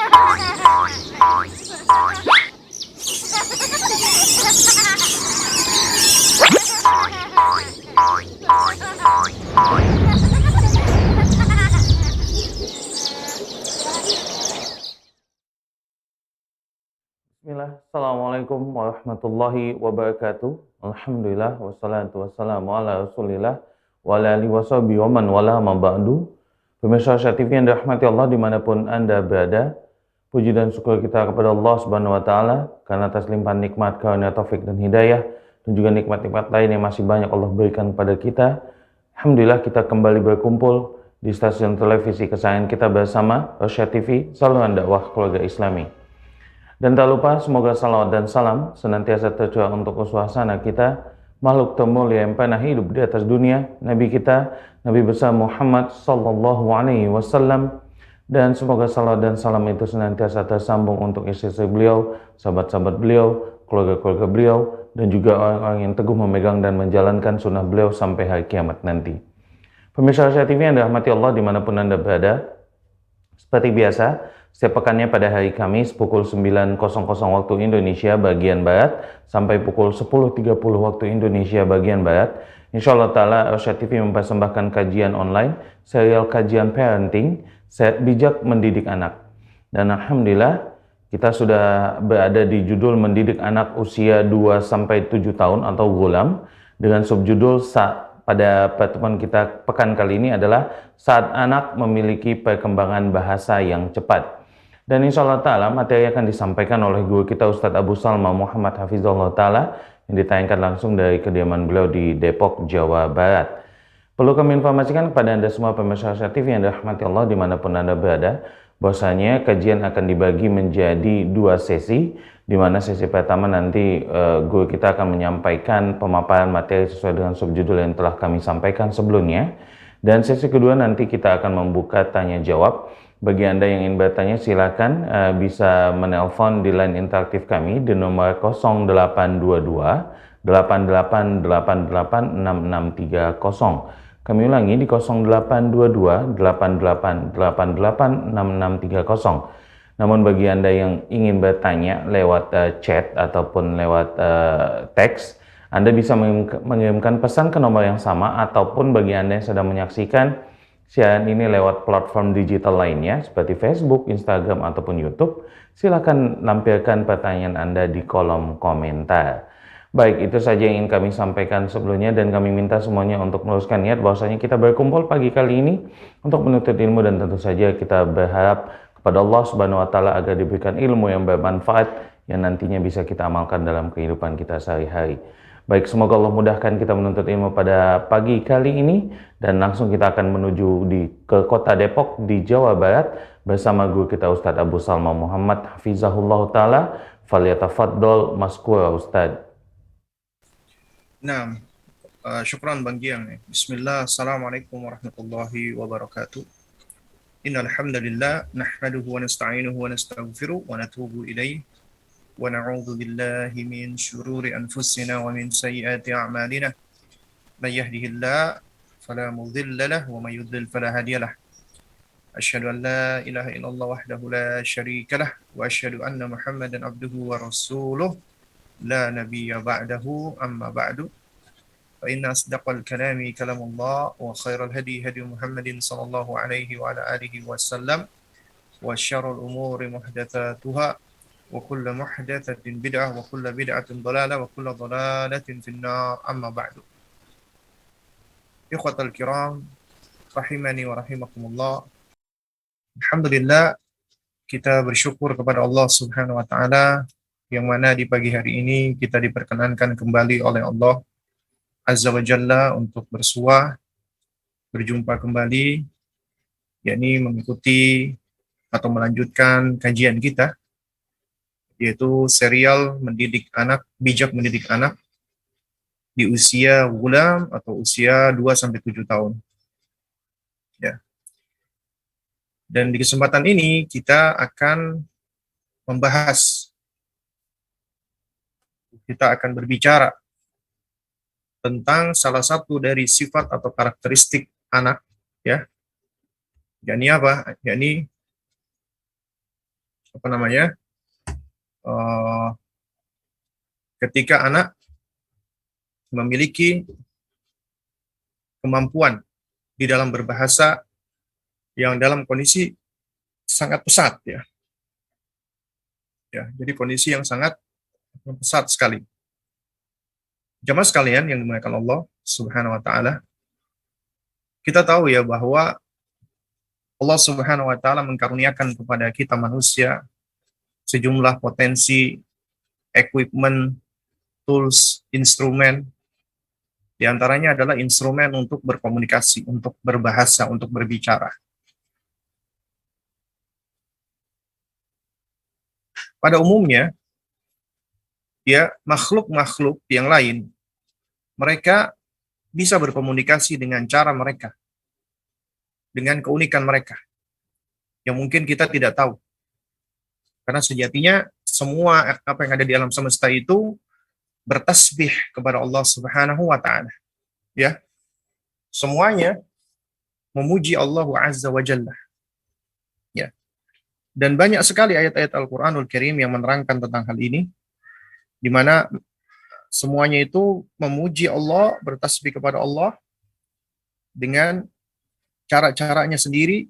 Bismillah, Assalamualaikum warahmatullahi wabarakatuh. Alhamdulillah, wassalatu wassalamu ala rasulillah, wa ala alihi washabihi wa man wala ma ba'du. Pemirsa Syah TV yang dirahmati Allah dimanapun Anda berada, puji dan syukur kita kepada Allah Subhanahu wa Ta'ala karena atas limpahan nikmat, karunia, taufik dan hidayah, dan juga nikmat-nikmat lain yang masih banyak Allah berikan kepada kita. Alhamdulillah kita kembali berkumpul di stasiun televisi kesayangan kita bersama Syah TV, saluran dakwah keluarga Islami. Dan tak lupa semoga salawat dan salam senantiasa tercurah untuk uswasana kita, makhluk termulia yang pernah hidup di atas dunia, Nabi kita, Nabi besar Muhammad sallallahu alaihi wasallam, dan semoga salawat dan salam itu senantiasa tersambung untuk istri-istri beliau, sahabat-sahabat beliau, keluarga-keluarga beliau, dan juga orang-orang yang teguh memegang dan menjalankan sunnah beliau sampai hari kiamat nanti. Pemirsa Syah TV yang dirahmati Allah dimanapun Anda berada, seperti biasa, setiap pekannya pada hari Kamis pukul 9.00 waktu Indonesia bagian Barat sampai pukul 10.30 waktu Indonesia bagian Barat, Insya Allah Ta'ala Syah TV mempersembahkan kajian online, serial kajian parenting, bijak mendidik anak. Dan Alhamdulillah, kita sudah berada di judul mendidik anak usia 2-7 tahun atau gulam, dengan subjudul pada pertemuan kita pekan kali ini adalah saat anak memiliki perkembangan bahasa yang cepat. Dan insya Allah Ta'ala materi akan disampaikan oleh guru kita Ustadz Abu Salma Muhammad Hafizahullah Ta'ala yang ditayangkan langsung dari kediaman beliau di Depok, Jawa Barat. Perlu kami informasikan kepada Anda semua pemirsa Syah TV yang dirahmati Allah dimanapun Anda berada, bahwasanya kajian akan dibagi menjadi 2 sesi, di mana sesi pertama nanti guru kita akan menyampaikan pemaparan materi sesuai dengan subjudul yang telah kami sampaikan sebelumnya, dan sesi kedua nanti kita akan membuka tanya jawab. Bagi Anda yang ingin bertanya silakan bisa menelpon di line interaktif kami di nomor 0822 88886630. Kami ulangi di 0822 88886630. Namun bagi Anda yang ingin bertanya lewat chat ataupun lewat teks, Anda bisa mengirimkan pesan ke nomor yang sama, ataupun bagi Anda yang sedang menyaksikan siaran ini lewat platform digital lainnya seperti Facebook, Instagram, ataupun YouTube, silakan lampirkan pertanyaan Anda di kolom komentar. Baik, itu saja yang ingin kami sampaikan sebelumnya, dan kami minta semuanya untuk meluruskan niat bahwasanya kita berkumpul pagi kali ini untuk menuntut ilmu, dan tentu saja kita berharap kepada Allah Subhanahu wa Ta'ala agar diberikan ilmu yang bermanfaat yang nantinya bisa kita amalkan dalam kehidupan kita sehari-hari. Baik, semoga Allah mudahkan kita menuntut ilmu pada pagi kali ini, dan langsung kita akan menuju ke kota Depok di Jawa Barat bersama guru kita Ustadz Abu Salma Muhammad Hafizahullah Ta'ala. Falyatafaddal maskura Ustadz. Nah, syukran Bang Giang. Bismillah, Assalamualaikum warahmatullahi wabarakatuh. Innal hamdalillah nahmaduhu wa nasta'inuhu wa nastaghfiruh wa natubu ilaih wa na'udzu billahi min syururi anfusina wa min sayyiati a'malina. May yahdihillahu fala mudilla lahu wa may yudlil fala hadiya lahu. Asyhadu an la ilaha illallah wahdahu la syarika lah wa asyhadu anna Muhammadan abduhu wa rasuluh la nabiyya ba'dahu amma ba'du. Fa inna asdaqal kalami kalamullah wa khairal hadi hadi Muhammadin sallallahu alaihi wa ala alihi wasallam wa syarrul umuri muhdatsatuha wa kullu muhdatsatin bid'ah wa kullu bid'atin dhalalah wa kullu dhalalatin finnar amma ba'du. Ikhwatal kiram rahimani wa rahimakumullah. Alhamdulillah, kita bersyukur kepada Allah Subhanahu wa Ta'ala yang mana di pagi hari ini kita diperkenankan kembali oleh Allah Azza wa Jalla untuk berjumpa kembali, yakni mengikuti atau melanjutkan kajian kita, yaitu serial bijak mendidik anak di usia gulam atau usia 2-7 tahun. Ya. Dan di kesempatan ini kita akan berbicara tentang salah satu dari sifat atau karakteristik anak, ya. Yakni apa? Yakni apa namanya, ketika anak memiliki kemampuan di dalam berbahasa yang dalam kondisi sangat pesat ya. Ya, jadi kondisi yang sangat pesat sekali. Jamaah sekalian yang dimuliakan Allah Subhanahu wa taala, kita tahu ya bahwa Allah Subhanahu wa taala mengkaruniakan kepada kita manusia sejumlah potensi, equipment, tools, instrumen. Di antaranya adalah instrumen untuk berkomunikasi, untuk berbahasa, untuk berbicara. Pada umumnya, ya, makhluk-makhluk yang lain, mereka bisa berkomunikasi dengan cara mereka, dengan keunikan mereka, yang mungkin kita tidak tahu. Karena sejatinya, semua apa yang ada di alam semesta itu bertasbih kepada Allah Subhanahu wa taala. Ya. Semuanya memuji Allah Azza wa Jalla. Ya. Dan banyak sekali ayat-ayat Al-Qur'anul Karim yang menerangkan tentang hal ini, di mana semuanya itu memuji Allah, bertasbih kepada Allah dengan cara-caranya sendiri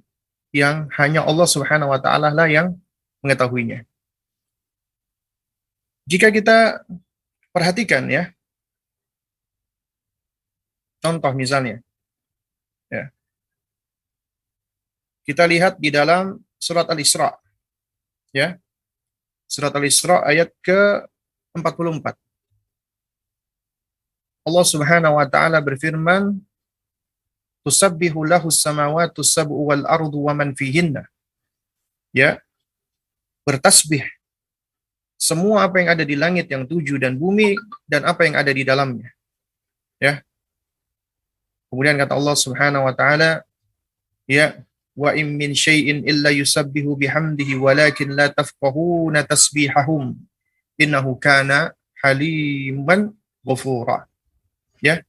yang hanya Allah Subhanahu wa taala lah yang mengetahuinya. Jika kita perhatikan ya, contoh misalnya, ya, kita lihat di dalam surat Al-Isra, ya, surat Al-Isra ayat ke-44. Allah Subhanahu wa taala berfirman, "Tusabbihu lahus samawati sab'u wal ardu wa man fihinna." Ya, bertasbih semua apa yang ada di langit yang 7 dan bumi dan apa yang ada di dalamnya. Ya. Kemudian kata Allah Subhanahu wa taala, ya, wa in min syai'in illa yusabbihu bihamdihi walakin la tafqahuna tasbihahum innahu kana haliman ghafura. Ya.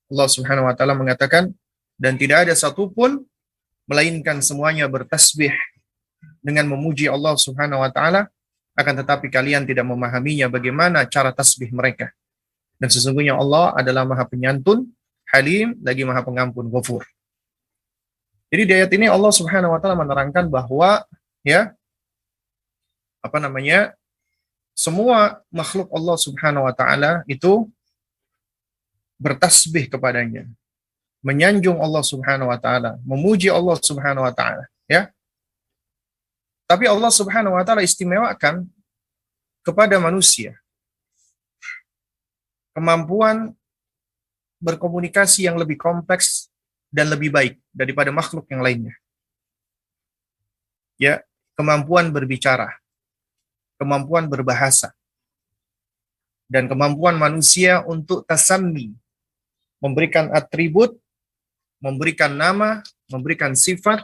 Allah Subhanahu wa taala mengatakan, dan tidak ada satupun melainkan semuanya bertasbih dengan memuji Allah Subhanahu wa taala, akan tetapi kalian tidak memahaminya bagaimana cara tasbih mereka. Dan sesungguhnya Allah adalah Maha Penyantun, Halim, lagi Maha Pengampun, Ghafur. Jadi di ayat ini Allah Subhanahu wa taala menerangkan bahwa ya, apa namanya, semua makhluk Allah Subhanahu wa taala itu bertasbih kepadanya, menyanjung Allah Subhanahu wa taala, memuji Allah Subhanahu wa taala, ya. Tapi Allah Subhanahu wa taala istimewakan kepada manusia kemampuan berkomunikasi yang lebih kompleks dan lebih baik daripada makhluk yang lainnya. Ya, kemampuan berbicara, kemampuan berbahasa, dan kemampuan manusia untuk tasammi, memberikan atribut, memberikan nama, memberikan sifat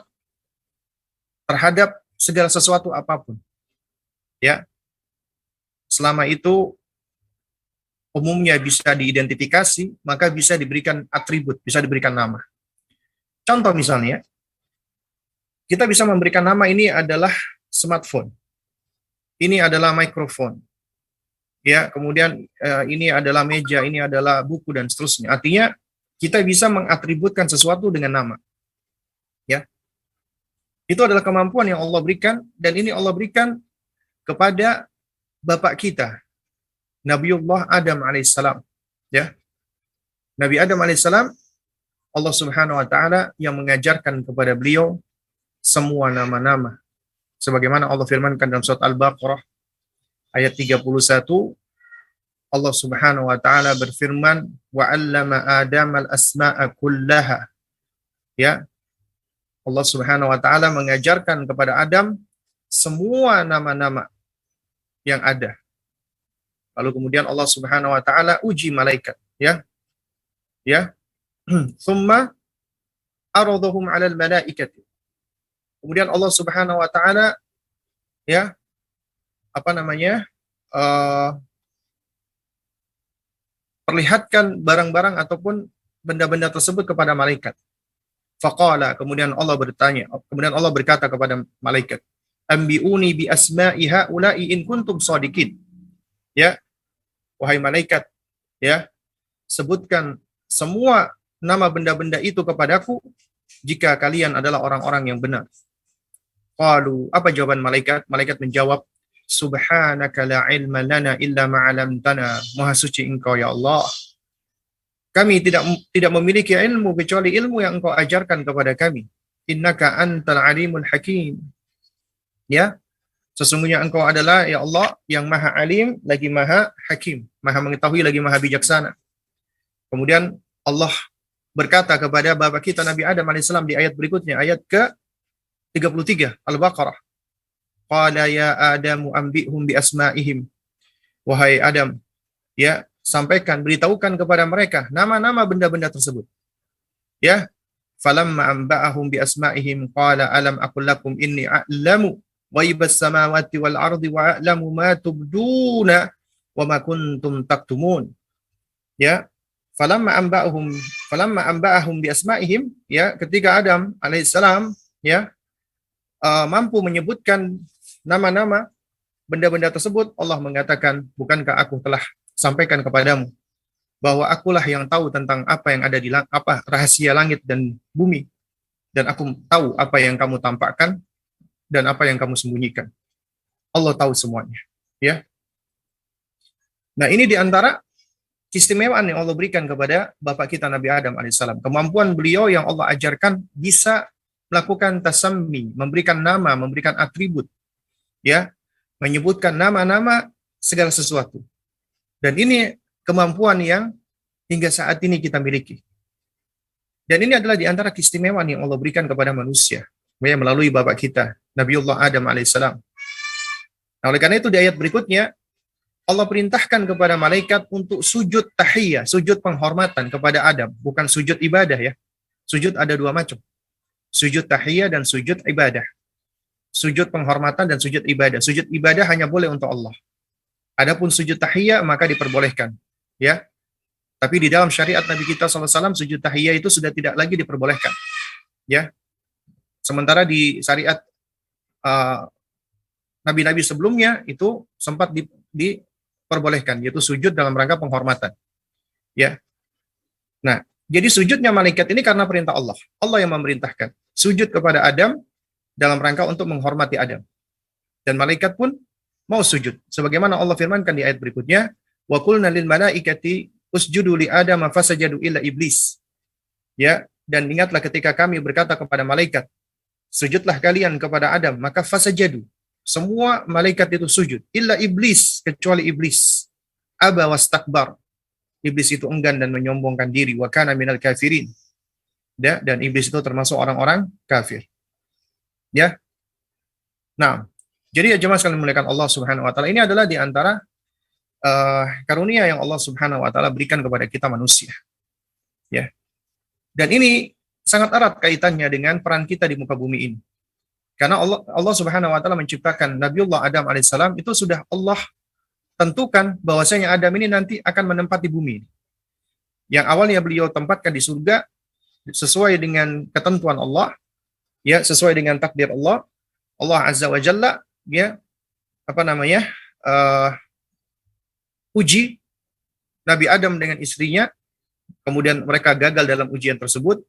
terhadap segala sesuatu apapun. Ya. Selama itu umumnya bisa diidentifikasi, maka bisa diberikan atribut, bisa diberikan nama. Contoh misalnya, kita bisa memberikan nama ini adalah smartphone. Ini adalah mikrofon. Ya, kemudian ini adalah meja, ini adalah buku dan seterusnya. Artinya kita bisa mengatributkan sesuatu dengan nama. Ya. Itu adalah kemampuan yang Allah berikan, dan ini Allah berikan kepada bapak kita, Nabiullah Adam alaihissalam. Ya. Nabi Adam alaihissalam, Allah Subhanahu wa taala yang mengajarkan kepada beliau semua nama-nama. Sebagaimana Allah firmankan dalam surat Al-Baqarah ayat 31, Allah Subhanahu wa taala berfirman, wa 'allama Adam al-asma'a kullaha. Ya. Allah Subhanahu wa taala mengajarkan kepada Adam semua nama-nama yang ada. Lalu kemudian Allah Subhanahu wa taala uji malaikat, ya. Ya. Tsumma aradhahum 'alal malaikati. Kemudian Allah Subhanahu wa taala, ya, apa namanya? Perlihatkan barang-barang ataupun benda-benda tersebut kepada malaikat. Faqala, kemudian Allah bertanya, kemudian Allah berkata kepada malaikat, ambiuni bi asma'i haula'i in kuntum shadiqin. Ya, wahai malaikat, ya, sebutkan semua nama benda-benda itu kepadaku jika kalian adalah orang-orang yang benar. Qalu, apa jawaban malaikat? Malaikat menjawab, subhanaka la ilma lana illa ma 'allamtana. Maha suci Engkau ya Allah. Kami tidak memiliki ilmu kecuali ilmu yang Engkau ajarkan kepada kami. Innaka antal alimul hakim. Ya, sesungguhnya Engkau adalah ya Allah yang Maha Alim lagi Maha Hakim, Maha mengetahui lagi Maha bijaksana. Kemudian Allah berkata kepada bapak kita Nabi Adam alaihissalam di ayat berikutnya, ayat ke-33 Al-Baqarah. Qala ya Adamu ambihum bi asma'ihim. Wahai Adam, ya, sampaikan, beritahukan kepada mereka nama-nama benda-benda tersebut. Ya, falamma amba'ahum bi asma'ihim qala alam aqul lakum inni a'lamu ghaibas samawati wal ardi wa a'lamu ma tubduna wa ma kuntum taktumun. Ya, falamma amba'ahum bi asma'ihim, ya, ketika Adam alaihissalam, ya, mampu menyebutkan nama-nama benda-benda tersebut, Allah mengatakan, bukankah aku telah sampaikan kepadamu bahwa akulah yang tahu tentang apa yang ada di rahasia langit dan bumi, dan aku tahu apa yang kamu tampakkan dan apa yang kamu sembunyikan. Allah tahu semuanya, ya. Nah, ini diantara keistimewaan yang Allah berikan kepada bapak kita Nabi Adam alaihissalam. Kemampuan beliau yang Allah ajarkan bisa melakukan tasammi, memberikan nama, memberikan atribut, ya, menyebutkan nama-nama segala sesuatu. Dan ini kemampuan yang hingga saat ini kita miliki. Dan ini adalah di antara keistimewaan yang Allah berikan kepada manusia, melalui bapak kita, Nabiullah Adam alaihissalam. Nah, oleh karena itu di ayat berikutnya, Allah perintahkan kepada malaikat untuk sujud tahiyah, sujud penghormatan kepada Adam. Bukan sujud ibadah, ya. Sujud ada dua macam. Sujud tahiyah dan sujud ibadah. Sujud penghormatan dan sujud ibadah. Sujud ibadah hanya boleh untuk Allah. Adapun sujud tahiyya maka diperbolehkan, ya. Tapi di dalam syariat Nabi kita SAW, sujud tahiyya itu sudah tidak lagi diperbolehkan, ya. Sementara di syariat nabi-nabi sebelumnya itu sempat diperbolehkan, yaitu sujud dalam rangka penghormatan, ya. Nah, jadi sujudnya malaikat ini karena perintah Allah. Allah yang memerintahkan sujud kepada Adam dalam rangka untuk menghormati Adam. Dan malaikat pun mau sujud. Sebagaimana Allah firmankan di ayat berikutnya, wa qulna lil malaikati usjudu li Adam fasajadu illa iblis. Ya, dan ingatlah ketika kami berkata kepada malaikat, sujudlah kalian kepada Adam, maka fasajadu. Semua malaikat itu sujud, illa iblis, kecuali iblis. Aba wastakbar. Iblis itu enggan dan menyombongkan diri, wa kana minal kafirin. Ya, dan iblis itu termasuk orang-orang kafir. Ya. Nah, jadi ya jemaah sekalian dimuliakan Allah Subhanahu wa taala, ini adalah di antara karunia yang Allah Subhanahu wa taala berikan kepada kita manusia. Ya. Dan ini sangat erat kaitannya dengan peran kita di muka bumi ini. Karena Allah Subhanahu wa taala menciptakan Nabiullah Adam alaihissalam itu sudah Allah tentukan bahwasanya Adam ini nanti akan menempati bumi. Yang awalnya beliau tempatkan di surga sesuai dengan ketentuan Allah, ya, sesuai dengan takdir Allah. Allah Azza wa Jalla, ya, uji Nabi Adam dengan istrinya, kemudian mereka gagal dalam ujian tersebut,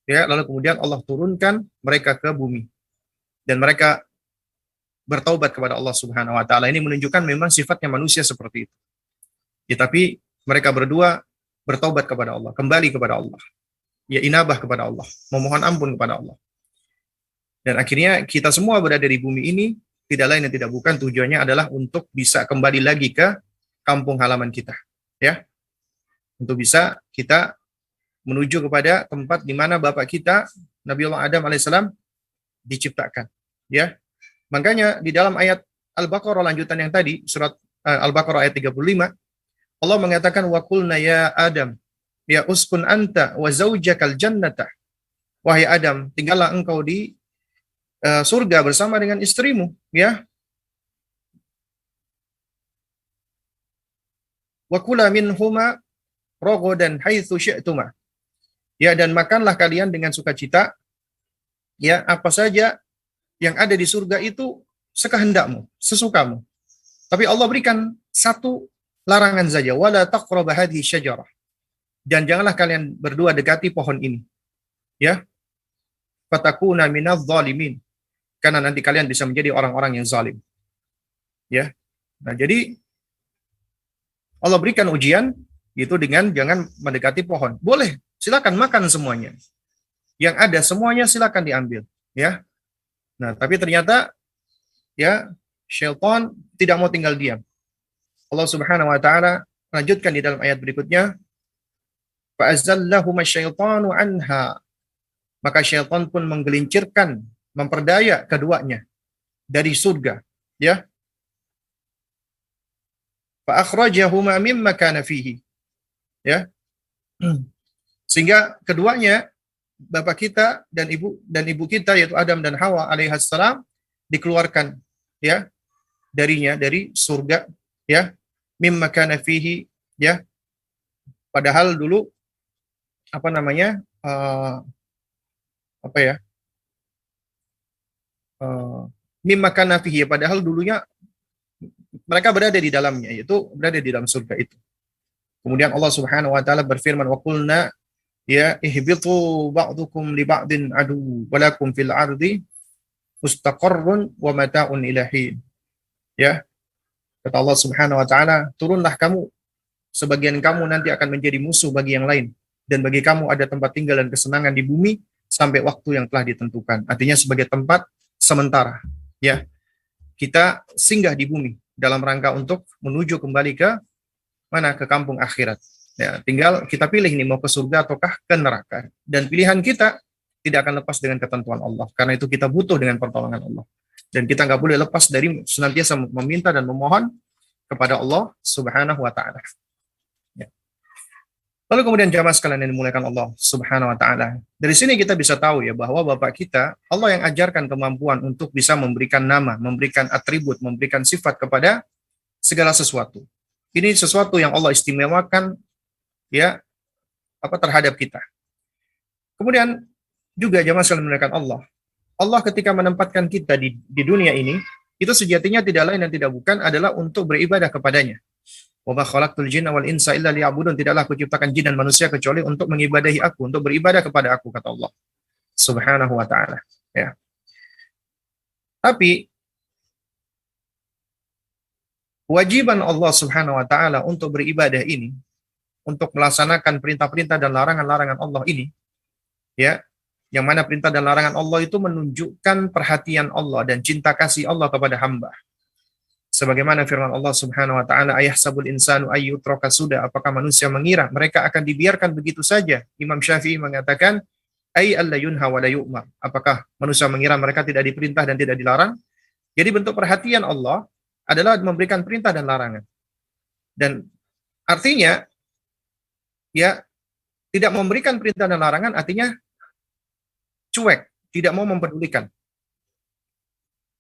ya, lalu kemudian Allah turunkan mereka ke bumi dan mereka bertaubat kepada Allah Subhanahu wa taala. Ini menunjukkan memang sifatnya manusia seperti itu. Ya, tapi mereka berdua bertaubat kepada Allah, kembali kepada Allah. Ya, inabah kepada Allah, memohon ampun kepada Allah. Dan akhirnya kita semua berada di bumi ini tidak lain dan tidak bukan tujuannya adalah untuk bisa kembali lagi ke kampung halaman kita, ya. Untuk bisa kita menuju kepada tempat di mana bapak kita Nabiullah Adam alaihissalam diciptakan, ya. Makanya di dalam ayat Al-Baqarah lanjutan yang tadi, surat Al-Baqarah ayat 35, Allah mengatakan wa qulna ya Adam ya uskun anta wa zaujakal jannata. Wahai Adam, tinggallah engkau di surga bersama dengan istrimu, ya. Wa kula minhuma ragadan haitsu syi'tuma. Ya, dan makanlah kalian dengan sukacita, ya, apa saja yang ada di surga itu sekehendakmu, sesukamu. Tapi Allah berikan satu larangan saja, wala taqrabu hadhihi syajarah. Dan janganlah kalian berdua dekati pohon ini. Ya, fatakuna minadh dhalimin. Karena nanti kalian bisa menjadi orang-orang yang zalim. Ya. Nah, jadi Allah berikan ujian itu dengan jangan mendekati pohon. Boleh, silakan makan semuanya. Yang ada semuanya silakan diambil, ya. Nah, tapi ternyata ya syaitan tidak mau tinggal diam. Allah Subhanahu wa taala lanjutkan di dalam ayat berikutnya, fa'azallahuma syaitanu anha. Maka syaitan pun menggelincirkan, memperdaya keduanya dari surga, ya. Fa akhrajahuma mimma kana fihi, ya. Sehingga keduanya, bapak kita dan ibu kita yaitu Adam dan Hawa alaihissalam, dikeluarkan, ya, darinya, dari surga, ya, mimma kana fihi, ya. Padahal dulu apa namanya? Apa ya? Mimma kana fihi, padahal dulunya mereka berada di dalamnya, yaitu berada di dalam surga itu. Kemudian Allah Subhanahu wa taala berfirman, wa qulna ya ihbitu ba'dukum li ba'din adu walakum fil ardi mustaqarrun wa mata'un ilahin. Ya, kata Allah Subhanahu wa taala, turunlah kamu, sebagian kamu nanti akan menjadi musuh bagi yang lain, dan bagi kamu ada tempat tinggal dan kesenangan di bumi sampai waktu yang telah ditentukan. Artinya sebagai tempat sementara, ya. Kita singgah di bumi dalam rangka untuk menuju kembali ke mana? Ke kampung akhirat. Ya, tinggal kita pilih nih mau ke surga ataukah ke neraka. Dan pilihan kita tidak akan lepas dengan ketentuan Allah. Karena itu kita butuh dengan pertolongan Allah. Dan kita nggak boleh lepas dari senantiasa meminta dan memohon kepada Allah Subhanahu wa taala. Ya. Lalu kemudian jamaah sekalian yang dimuliakan Allah Subhanahu wa taala. Dari sini kita bisa tahu ya bahwa Bapak kita, Allah yang ajarkan kemampuan untuk bisa memberikan nama, memberikan atribut, memberikan sifat kepada segala sesuatu. Ini sesuatu yang Allah istimewakan, ya, apa, terhadap kita. Kemudian juga jamaah sekalian dimuliakan Allah. Allah ketika menempatkan kita di dunia ini, itu sejatinya tidak lain dan tidak bukan adalah untuk beribadah kepadanya. Wa ma khalaqtul jinna wal insa illa liya'budun. Tidaklah aku ciptakan jin dan manusia kecuali untuk mengibadahi aku, untuk beribadah kepada aku, kata Allah Subhanahu wa taala, ya. Tapi kewajiban Allah Subhanahu wa taala untuk beribadah ini, untuk melaksanakan perintah-perintah dan larangan-larangan Allah ini, ya, yang mana perintah dan larangan Allah itu menunjukkan perhatian Allah dan cinta kasih Allah kepada hamba. Sebagaimana firman Allah Subhanahu wa taala, ayahsabul insanu ayyutraka suda, apakah manusia mengira mereka akan dibiarkan begitu saja? Imam Syafi'i mengatakan, ay alla yunha wa la yu'mar. Apakah manusia mengira mereka tidak diperintah dan tidak dilarang? Jadi bentuk perhatian Allah adalah memberikan perintah dan larangan. Dan artinya, ya, tidak memberikan perintah dan larangan artinya cuek, tidak mau mempedulikan.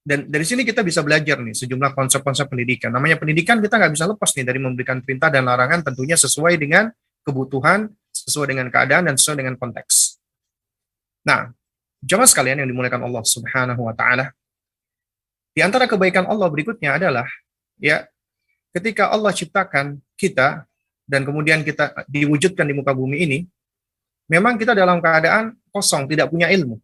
Dan dari sini kita bisa belajar nih sejumlah konsep-konsep pendidikan. Namanya pendidikan, kita nggak bisa lepas nih dari memberikan perintah dan larangan, tentunya sesuai dengan kebutuhan, sesuai dengan keadaan, dan sesuai dengan konteks. Nah, jamaah sekalian yang dimuliakan Allah Subhanahu wa taala, di antara kebaikan Allah berikutnya adalah, ya, ketika Allah ciptakan kita dan kemudian kita diwujudkan di muka bumi ini, memang kita dalam keadaan kosong, tidak punya ilmu.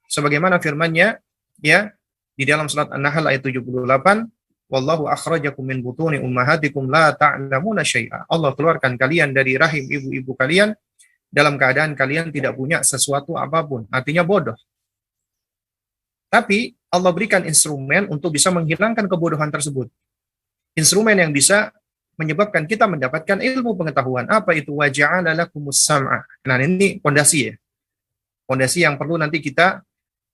Sebagaimana firman-Nya, ya, di dalam surat An-Nahl ayat 78, wallahu akhrajakum min butuni ummahatikum la ta'lamuna syai'a. Allah keluarkan kalian dari rahim ibu-ibu kalian dalam keadaan kalian tidak punya sesuatu apapun. Artinya bodoh. Tapi Allah berikan instrumen untuk bisa menghilangkan kebodohan tersebut. Instrumen yang bisa menyebabkan kita mendapatkan ilmu pengetahuan. Apa itu? Wa ja'ala lakumus sam'a. Nah, ini fondasi, ya. Fondasi yang perlu nanti kita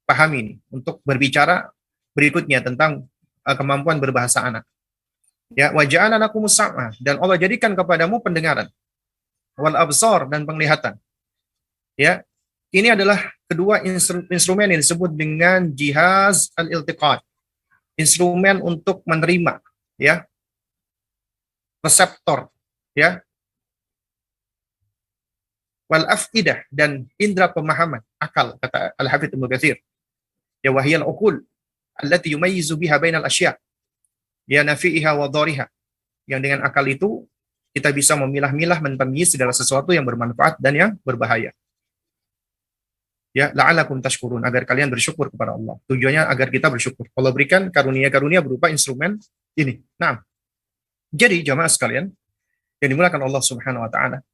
pahami nih untuk berbicara berikutnya tentang kemampuan berbahasa anak. Ya, wa ja'ala lakumus sam'a, dan Allah jadikan kepadamu pendengaran, wal absar, dan penglihatan. Ya, ini adalah kedua instrumen yang disebut dengan jihaz al-iltiqat. Instrumen untuk menerima, ya. Reseptor, ya. Wal afidah, dan indera pemahaman, akal, kata Al-Hafidz Ibnu Katsir. Ya, wahiyal uqul, allati yumayyizu biha bainal asya', ya nafi'iha wa dhariha. Yang dengan akal itu kita bisa memilah-milah, mentamyiz segala sesuatu yang bermanfaat dan yang berbahaya. Ya, la'alakum tashkurun, agar kalian bersyukur kepada Allah. Tujuannya agar kita bersyukur. Allah berikan karunia-karunia berupa instrumen ini. Nah, jadi jamaah sekalian yang dimuliakan Allah Subhanahu wa taala,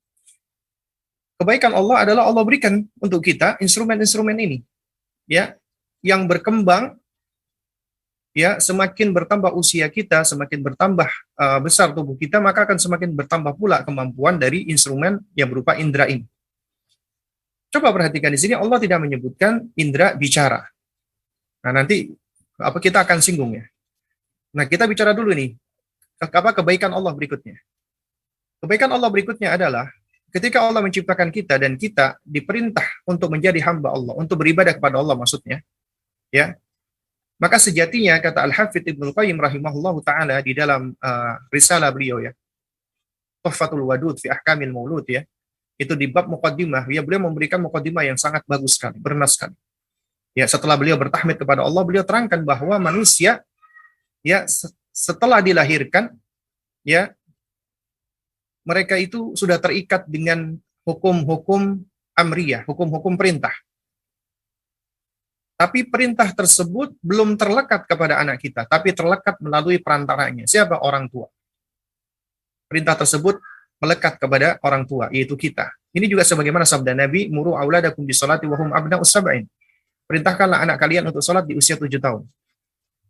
kebaikan Allah adalah Allah berikan untuk kita instrumen-instrumen ini, ya, yang berkembang, ya, semakin bertambah usia kita, semakin bertambah besar tubuh kita, maka akan semakin bertambah pula kemampuan dari instrumen yang berupa indera ini. Coba perhatikan di sini Allah tidak menyebutkan indera bicara. Nah, nanti kita akan singgung ya. Nah, kita bicara dulu nih, apa kebaikan Allah berikutnya. Kebaikan Allah berikutnya adalah ketika Allah menciptakan kita dan kita diperintah untuk menjadi hamba Allah, untuk beribadah kepada Allah maksudnya, ya. Maka sejatinya kata Al-Hafidz Ibnu Qayyim rahimahullahu taala di dalam risalah beliau ya, Tuhfatul Wadud fi Ahkamil Maulud ya, itu di bab muqaddimah, ya, beliau memberikan muqaddimah yang sangat bagus sekali, bernas sekali. Ya, setelah beliau bertahmid kepada Allah, beliau terangkan bahwa manusia, ya, setelah dilahirkan, ya, mereka itu sudah terikat dengan hukum-hukum amriyah, hukum-hukum perintah. Tapi perintah tersebut belum terlekat kepada anak kita, tapi terlekat melalui perantaranya. Siapa? Orang tua. Perintah tersebut melekat kepada orang tua, yaitu kita. Ini juga sebagaimana sabda Nabi, muru auladakum bisolati wa hum abna'us sab'in. Perintahkanlah anak kalian untuk sholat di usia 7 tahun.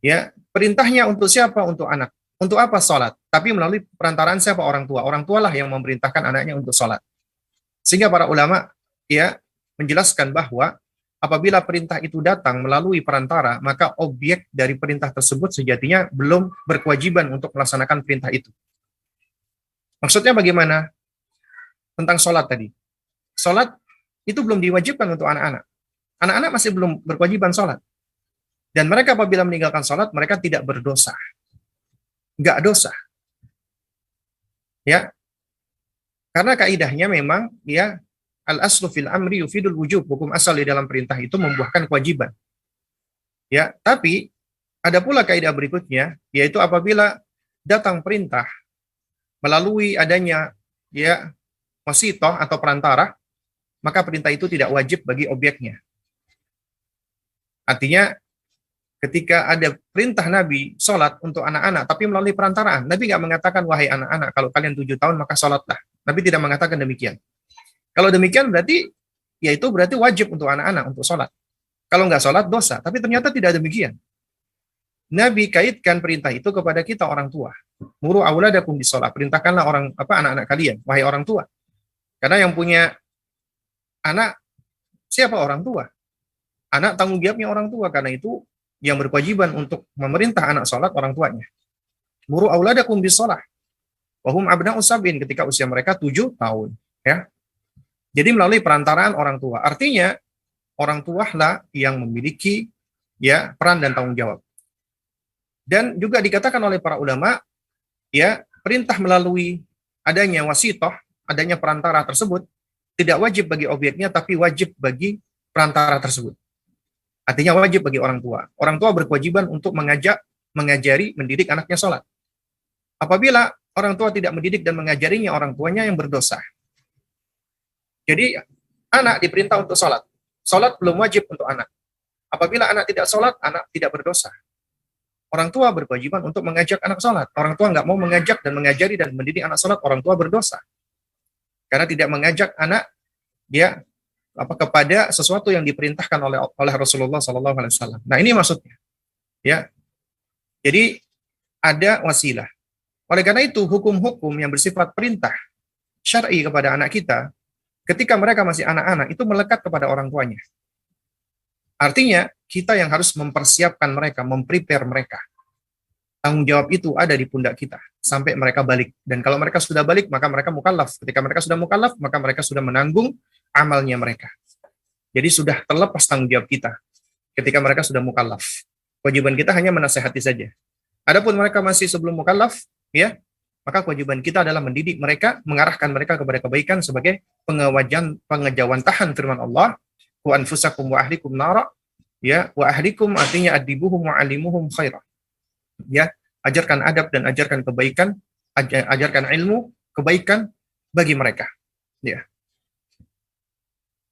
Ya, perintahnya untuk siapa? Untuk anak. Untuk apa sholat? Tapi melalui perantaraan siapa? Orang tua. Orang tualah yang memerintahkan anaknya untuk sholat. Sehingga para ulama, ya, menjelaskan bahwa apabila perintah itu datang melalui perantara, maka objek dari perintah tersebut sejatinya belum berkewajiban untuk melaksanakan perintah itu. Maksudnya bagaimana? Tentang sholat tadi. Sholat itu belum diwajibkan untuk anak-anak. Anak-anak masih belum berkewajiban sholat. Dan mereka apabila meninggalkan sholat, mereka tidak berdosa. Nggak dosa. Ya. Karena kaidahnya memang, ya, al-aslu fil amri yufidul wujub. Hukum asal di dalam perintah itu membuahkan kewajiban. Ya, tapi ada pula kaidah berikutnya, yaitu apabila datang perintah melalui adanya, ya, wasitoh atau perantara, maka perintah itu tidak wajib bagi objeknya. Artinya, ketika ada perintah Nabi sholat untuk anak-anak, tapi melalui perantaraan, Nabi nggak mengatakan, wahai anak-anak, kalau kalian 7 tahun maka sholatlah. Nabi tidak mengatakan demikian. Kalau demikian berarti, ya itu berarti wajib untuk anak-anak untuk sholat. Kalau nggak sholat, dosa. Tapi ternyata tidak demikian. Nabi kaitkan perintah itu kepada kita orang tua. Muru auladakum bisolah. Perintahkanlah anak-anak kalian, wahai orang tua. Karena yang punya anak siapa? Orang tua. Anak tanggung jawabnya orang tua. Karena itu yang berkewajiban untuk memerintah anak sholat orang tuanya. Muru auladakum bisolah. Wahum abna'us sab'in, ketika usia mereka 7 tahun. Ya. Jadi melalui perantaraan orang tua. Artinya orang tualah yang memiliki, ya, peran dan tanggung jawab. Dan juga dikatakan oleh para ulama, ya, perintah melalui adanya wasitoh, adanya perantara tersebut, tidak wajib bagi objeknya, tapi wajib bagi perantara tersebut. Artinya wajib bagi orang tua. Orang tua berkewajiban untuk mengajari, mendidik anaknya sholat. Apabila orang tua tidak mendidik dan mengajarinya, orang tuanya yang berdosa. Jadi, anak diperintah untuk sholat. Sholat belum wajib untuk anak. Apabila anak tidak sholat, anak tidak berdosa. Orang tua berkewajiban untuk mengajak anak sholat. Orang tua nggak mau mengajak dan mengajari dan mendidik anak sholat, orang tua berdosa. Karena tidak mengajak anak, dia kepada sesuatu yang diperintahkan oleh Rasulullah SAW. Nah, ini maksudnya. Ya. Jadi, ada wasilah. Oleh karena itu, hukum-hukum yang bersifat perintah syar'i kepada anak kita, ketika mereka masih anak-anak, itu melekat kepada orang tuanya. Artinya, kita yang harus mempersiapkan mereka, memprepare mereka. Tanggung jawab itu ada di pundak kita, sampai mereka balik. Dan kalau mereka sudah balik, maka mereka mukallaf. Ketika mereka sudah mukallaf, maka mereka sudah menanggung amalnya mereka. Jadi sudah terlepas tanggung jawab kita, ketika mereka sudah mukallaf. Kewajiban kita hanya menasehati saja. Adapun mereka masih sebelum mukallaf, ya, maka kewajiban kita adalah mendidik mereka, mengarahkan mereka kepada kebaikan sebagai pengejauhan tahan firman Allah, wa anfusakum wa ahlikum nara, Ya, wa ahlikum artinya adibuhum wa alimuhum khairah. Ya, ajarkan adab dan ajarkan kebaikan, ajarkan ilmu, kebaikan bagi mereka. Ya.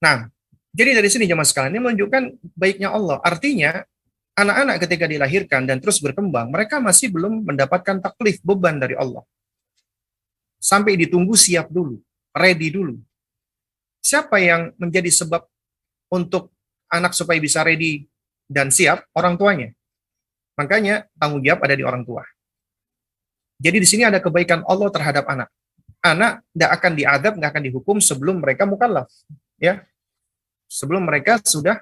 Nah, jadi dari sini jemaah sekalian ini menunjukkan baiknya Allah. Artinya anak-anak ketika dilahirkan dan terus berkembang, mereka masih belum mendapatkan taklif, beban dari Allah. Sampai ditunggu siap dulu, ready dulu. Siapa yang menjadi sebab untuk anak supaya bisa ready dan siap? Orang tuanya. Makanya tanggung jawab ada di orang tua. Jadi di sini ada kebaikan Allah terhadap anak. Anak tidak akan diadab, tidak akan dihukum sebelum mereka mukallaf. Ya, sebelum mereka sudah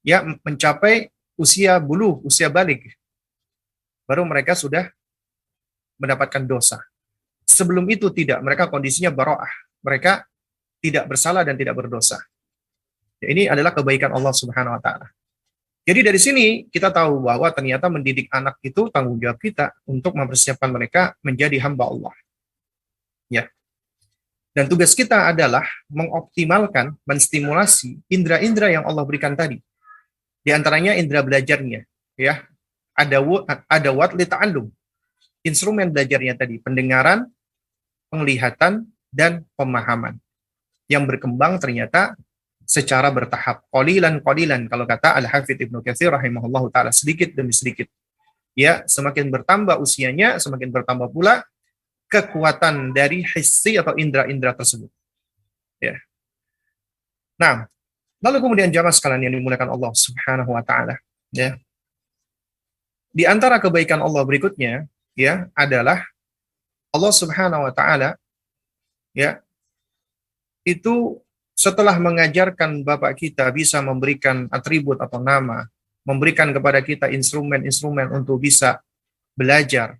ya mencapai usia buluh, usia balik. Baru mereka sudah mendapatkan dosa. Sebelum itu tidak, mereka kondisinya baro'ah. Mereka tidak bersalah dan tidak berdosa. Ya, ini adalah kebaikan Allah Subhanahu wa taala. Jadi dari sini kita tahu bahwa ternyata mendidik anak itu tanggung jawab kita untuk mempersiapkan mereka menjadi hamba Allah. Ya. Dan tugas kita adalah mengoptimalkan, menstimulasi indera-indera yang Allah berikan tadi. Di antaranya indera belajarnya, ya. Ada wat li ta'allum. Instrumen belajarnya tadi, pendengaran, penglihatan, dan pemahaman. Yang berkembang ternyata secara bertahap. Qalilan kalau kata Al-Hafidz Ibnu Katsir rahimahullahu taala, sedikit demi sedikit. Ya, semakin bertambah usianya, semakin bertambah pula kekuatan dari hissi atau indera-indera tersebut. Ya. Nah, lalu kemudian jamaah sekalian yang dimuliakan Allah Subhanahu wa taala, ya. Di antara kebaikan Allah berikutnya, ya, adalah Allah Subhanahu wa taala, ya, itu setelah mengajarkan Bapak kita bisa memberikan atribut atau nama, memberikan kepada kita instrumen-instrumen untuk bisa belajar,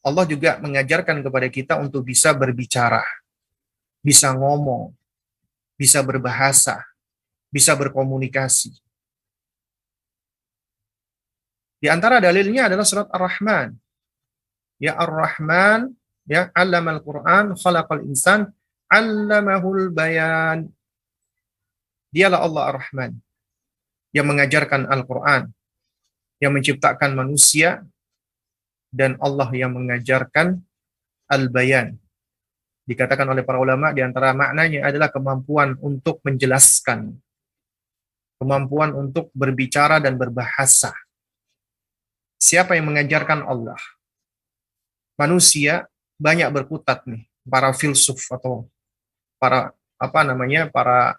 Allah juga mengajarkan kepada kita untuk bisa berbicara, bisa ngomong, bisa berbahasa, bisa berkomunikasi. Di antara dalilnya adalah surat Ar-Rahman. Ya Ar-Rahman, ya 'allamal Qur'an, khalaqal insan, 'allamahul bayan. Dialah Allah Ar-Rahman yang mengajarkan Al-Qur'an, yang menciptakan manusia, dan Allah yang mengajarkan Al-Bayan. Dikatakan oleh para ulama di antara maknanya adalah kemampuan untuk menjelaskan, kemampuan untuk berbicara dan berbahasa. Siapa yang mengajarkan Allah? Manusia banyak berkutat nih, para filsuf atau para para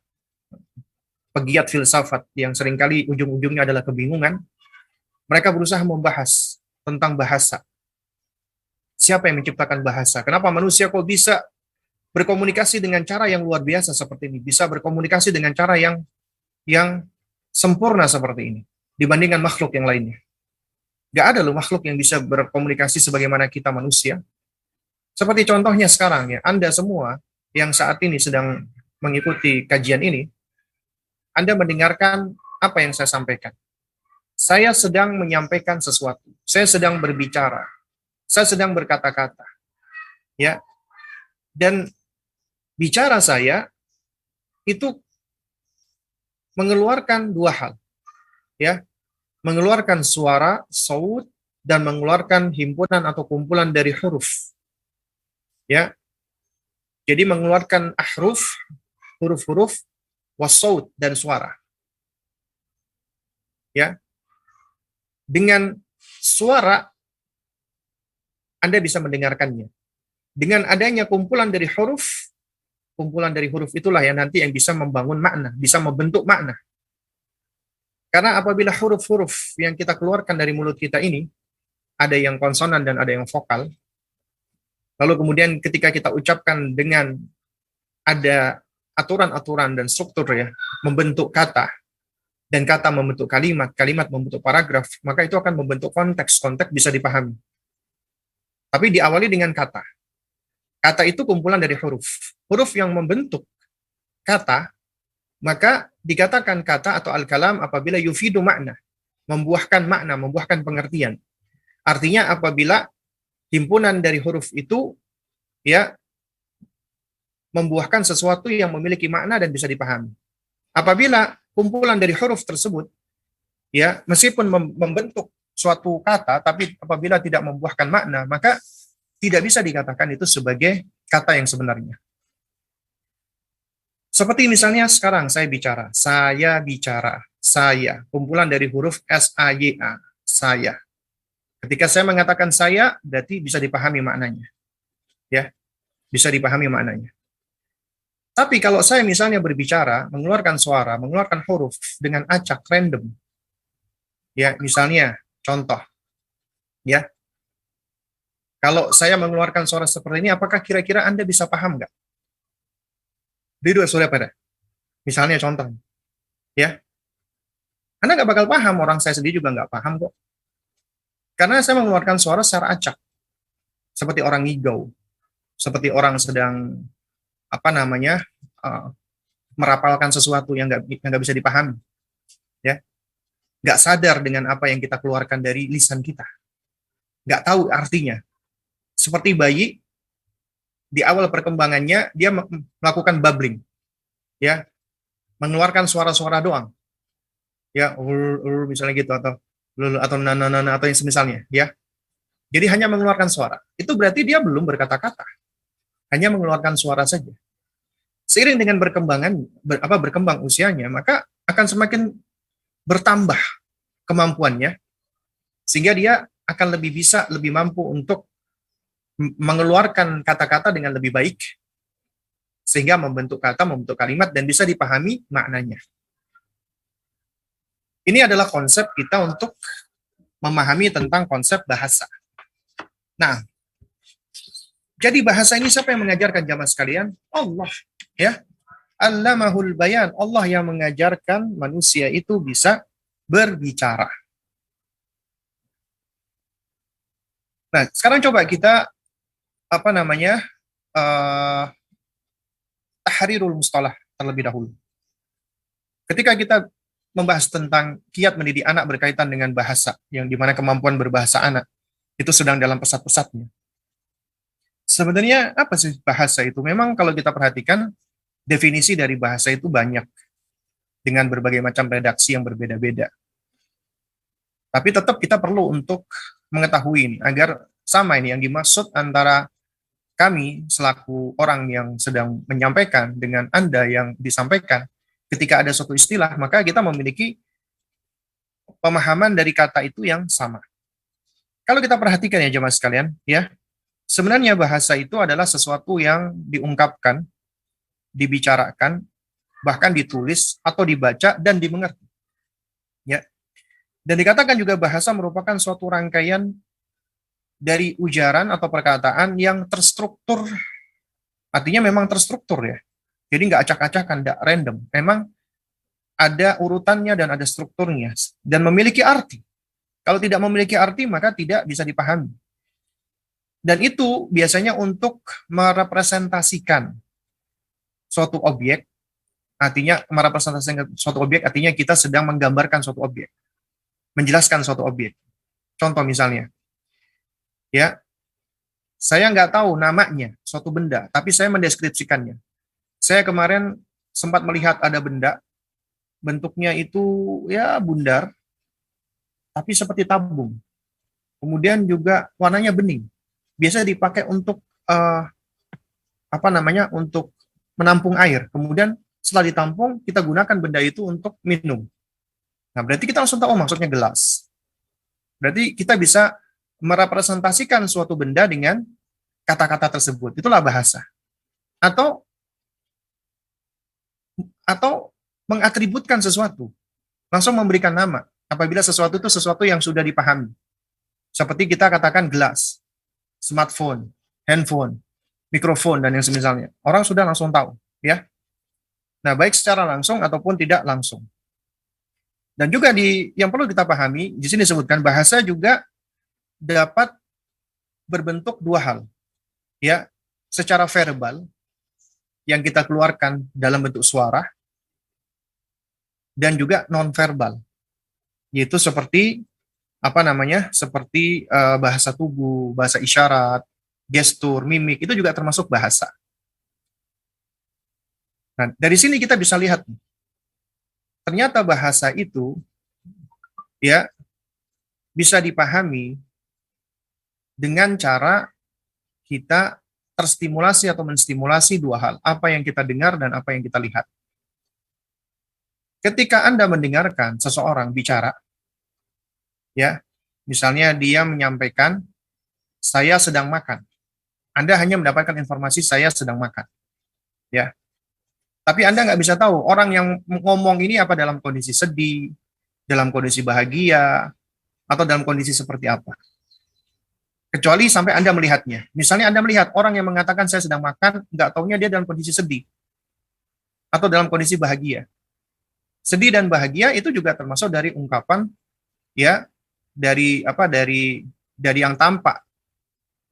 pegiat filsafat yang seringkali ujung-ujungnya adalah kebingungan. Mereka berusaha membahas tentang bahasa. Siapa yang menciptakan bahasa? Kenapa manusia kok bisa berkomunikasi dengan cara yang luar biasa seperti ini? Bisa berkomunikasi dengan cara yang sempurna seperti ini dibandingkan makhluk yang lainnya. Gak ada loh makhluk yang bisa berkomunikasi sebagaimana kita manusia. Seperti contohnya sekarang ya, Anda semua yang saat ini sedang mengikuti kajian ini, Anda mendengarkan apa yang saya sampaikan. Saya sedang menyampaikan sesuatu. Saya sedang berbicara. Saya sedang berkata-kata. Ya. Dan bicara saya itu mengeluarkan dua hal. Ya. Mengeluarkan suara, saut, dan mengeluarkan himpunan atau kumpulan dari huruf. Ya. Jadi mengeluarkan ahruf, huruf-huruf, wasaut, dan suara. Ya. Dengan suara Anda bisa mendengarkannya. Dengan adanya kumpulan dari huruf itulah yang nanti yang bisa membangun makna, bisa membentuk makna. Karena apabila huruf-huruf yang kita keluarkan dari mulut kita ini, ada yang konsonan dan ada yang vokal, lalu kemudian ketika kita ucapkan dengan ada aturan-aturan dan struktur ya, membentuk kata, dan kata membentuk kalimat, kalimat membentuk paragraf, maka itu akan membentuk konteks, konteks bisa dipahami. Tapi diawali dengan kata. Kata itu kumpulan dari huruf. Huruf yang membentuk kata, maka dikatakan kata atau al-kalam apabila yufidu makna, membuahkan makna, membuahkan pengertian. Artinya apabila himpunan dari huruf itu ya membuahkan sesuatu yang memiliki makna dan bisa dipahami. Apabila kumpulan dari huruf tersebut Ya, meskipun membentuk suatu kata, tapi apabila tidak membuahkan makna, maka tidak bisa dikatakan itu sebagai kata yang sebenarnya. Seperti misalnya sekarang saya bicara, saya, kumpulan dari huruf S-A-Y-A, saya. Ketika saya mengatakan saya, berarti bisa dipahami maknanya. Ya, bisa dipahami maknanya. Tapi kalau saya misalnya berbicara, mengeluarkan suara, mengeluarkan huruf dengan acak random, ya misalnya contoh, ya kalau saya mengeluarkan suara seperti ini, apakah kira-kira Anda bisa paham nggak? Dua sudah pada. Misalnya contoh, ya Anda nggak bakal paham, orang saya sendiri juga nggak paham kok. Karena saya mengeluarkan suara secara acak, seperti orang ngigau, seperti orang sedang apa namanya uh, merapalkan sesuatu yang nggak bisa dipahami, ya nggak sadar dengan apa yang kita keluarkan dari lisan kita, nggak tahu artinya. Seperti bayi di awal perkembangannya dia melakukan babbling, ya mengeluarkan suara-suara doang, ya misalnya gitu atau nana atau yang semisalnya, ya. Jadi hanya mengeluarkan suara. Itu berarti dia belum berkata-kata, hanya mengeluarkan suara saja. Seiring dengan berkembang usianya, maka akan semakin bertambah kemampuannya sehingga dia akan lebih mampu untuk mengeluarkan kata-kata dengan lebih baik sehingga membentuk kata, membentuk kalimat dan bisa dipahami maknanya. Ini adalah konsep kita untuk memahami tentang konsep bahasa. Nah, jadi bahasa ini siapa yang mengajarkan jamaah sekalian? Allah, ya. Allamahul bayan. Allah yang mengajarkan manusia itu bisa berbicara. Nah, sekarang coba kita tahrirul mustalah terlebih dahulu. Ketika kita membahas tentang kiat mendidik anak berkaitan dengan bahasa, yang dimana kemampuan berbahasa anak itu sedang dalam pesat-pesatnya. Sebenarnya apa sih bahasa itu? Memang kalau kita perhatikan, definisi dari bahasa itu banyak, dengan berbagai macam redaksi yang berbeda-beda. Tapi tetap kita perlu untuk mengetahui ini, agar sama ini yang dimaksud antara kami selaku orang yang sedang menyampaikan dengan Anda yang disampaikan. Ketika ada suatu istilah, maka kita memiliki pemahaman dari kata itu yang sama. Kalau kita perhatikan ya jemaah sekalian, ya, sebenarnya bahasa itu adalah sesuatu yang diungkapkan, dibicarakan, bahkan ditulis atau dibaca dan dimengerti. Ya. Dan dikatakan juga bahasa merupakan suatu rangkaian dari ujaran atau perkataan yang terstruktur, artinya memang terstruktur ya. Jadi nggak acak-acakan, nggak random. Memang ada urutannya dan ada strukturnya dan memiliki arti. Kalau tidak memiliki arti maka tidak bisa dipahami. Dan itu biasanya untuk merepresentasikan suatu objek, artinya merepresentasikan suatu objek artinya kita sedang menggambarkan suatu objek, menjelaskan suatu objek. Contoh misalnya, ya, saya nggak tahu namanya suatu benda, tapi saya mendeskripsikannya. Saya kemarin sempat melihat ada benda, bentuknya itu ya bundar, tapi seperti tabung. Kemudian juga warnanya bening. Biasa dipakai untuk untuk menampung air. Kemudian setelah ditampung, kita gunakan benda itu untuk minum. Nah, berarti kita langsung tahu maksudnya gelas. Berarti kita bisa merepresentasikan suatu benda dengan kata-kata tersebut. Itulah bahasa. Atau mengatributkan sesuatu, langsung memberikan nama apabila sesuatu itu sesuatu yang sudah dipahami. Seperti kita katakan gelas, smartphone, handphone, mikrofon, dan yang semisalnya. Orang sudah langsung tahu, ya. Nah, baik secara langsung ataupun tidak langsung. Dan juga yang perlu kita pahami, di sini disebutkan bahasa juga dapat berbentuk dua hal. Ya, secara verbal yang kita keluarkan dalam bentuk suara dan juga non-verbal. Yaitu seperti bahasa tubuh, bahasa isyarat, gestur, mimik, itu juga termasuk bahasa. Nah, dari sini kita bisa lihat, ternyata bahasa itu ya bisa dipahami dengan cara kita terstimulasi atau menstimulasi dua hal, apa yang kita dengar dan apa yang kita lihat. Ketika Anda mendengarkan seseorang bicara, ya, misalnya dia menyampaikan, saya sedang makan. Anda hanya mendapatkan informasi saya sedang makan, ya. Tapi Anda nggak bisa tahu orang yang ngomong ini apa dalam kondisi sedih, dalam kondisi bahagia, atau dalam kondisi seperti apa. Kecuali sampai Anda melihatnya. Misalnya Anda melihat orang yang mengatakan saya sedang makan, nggak taunya dia dalam kondisi sedih atau dalam kondisi bahagia. Sedih dan bahagia itu juga termasuk dari ungkapan, ya, dari yang tampak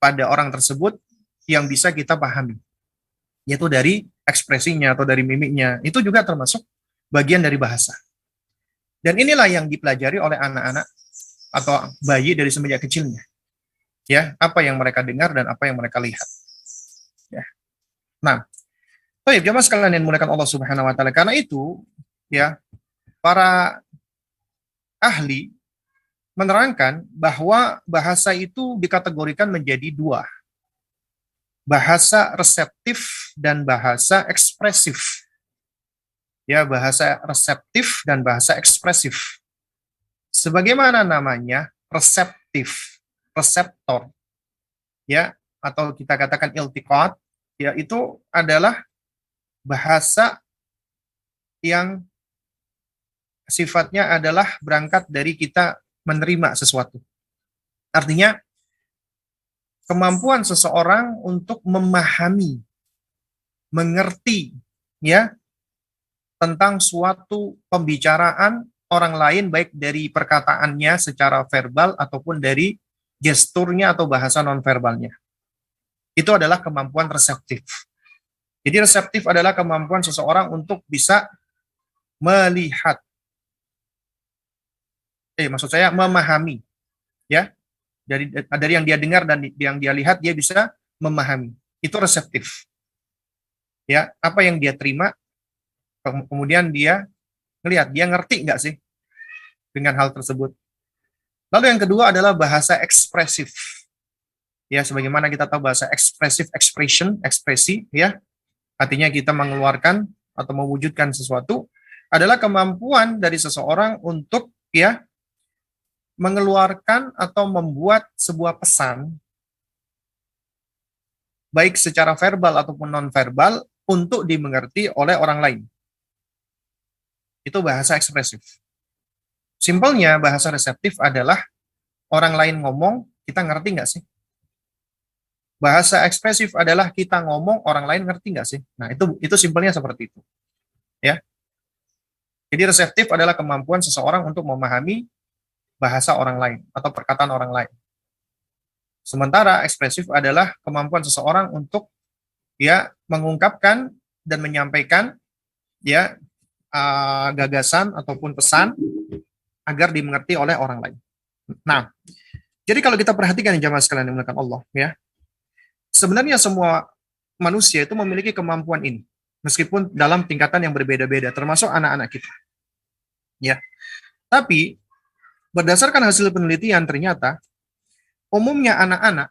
pada orang tersebut yang bisa kita pahami, yaitu dari ekspresinya atau dari mimiknya. Itu juga termasuk bagian dari bahasa. Dan inilah yang dipelajari oleh anak-anak atau bayi dari semenjak kecilnya. Ya, apa yang mereka dengar dan apa yang mereka lihat. Ya. Nah, baik, jemaah sekalian yang dimuliakan Allah Subhanahu wa taala. Karena itu, ya, para ahli menerangkan bahwa bahasa itu dikategorikan menjadi dua. Bahasa reseptif dan bahasa ekspresif. Ya, bahasa reseptif dan bahasa ekspresif. Sebagaimana namanya reseptif, reseptor, ya, atau kita katakan iltiqat, ya, itu adalah bahasa yang sifatnya adalah berangkat dari kita menerima sesuatu. Artinya, kemampuan seseorang untuk memahami, mengerti, ya, tentang suatu pembicaraan orang lain, baik dari perkataannya secara verbal ataupun dari gesturnya atau bahasa nonverbalnya. Itu adalah kemampuan reseptif. Jadi reseptif adalah kemampuan seseorang untuk bisa melihat, maksud saya memahami, ya, dari yang dia dengar dan yang dia lihat dia bisa memahami. Itu reseptif. Ya, apa yang dia terima, kemudian dia melihat, dia ngerti nggak sih dengan hal tersebut. Lalu yang kedua adalah bahasa ekspresif. Ya, sebagaimana kita tahu bahasa ekspresif, expression, ekspresi, ya, artinya kita mengeluarkan atau mewujudkan sesuatu, adalah kemampuan dari seseorang untuk, ya, mengeluarkan atau membuat sebuah pesan, baik secara verbal ataupun non-verbal, untuk dimengerti oleh orang lain. Itu bahasa ekspresif. Simpelnya, bahasa reseptif adalah orang lain ngomong, kita ngerti nggak sih? Bahasa ekspresif adalah kita ngomong, orang lain ngerti nggak sih? Nah, itu simpelnya seperti itu. Ya. Jadi reseptif adalah kemampuan seseorang untuk memahami bahasa orang lain atau perkataan orang lain. Sementara ekspresif adalah kemampuan seseorang untuk, ya, mengungkapkan dan menyampaikan, ya, gagasan ataupun pesan agar dimengerti oleh orang lain. Nah, jadi kalau kita perhatikan jamaah sekalian yang dimuliakan Allah, ya, sebenarnya semua manusia itu memiliki kemampuan ini, meskipun dalam tingkatan yang berbeda-beda, termasuk anak-anak kita. Ya, tapi berdasarkan hasil penelitian ternyata umumnya anak-anak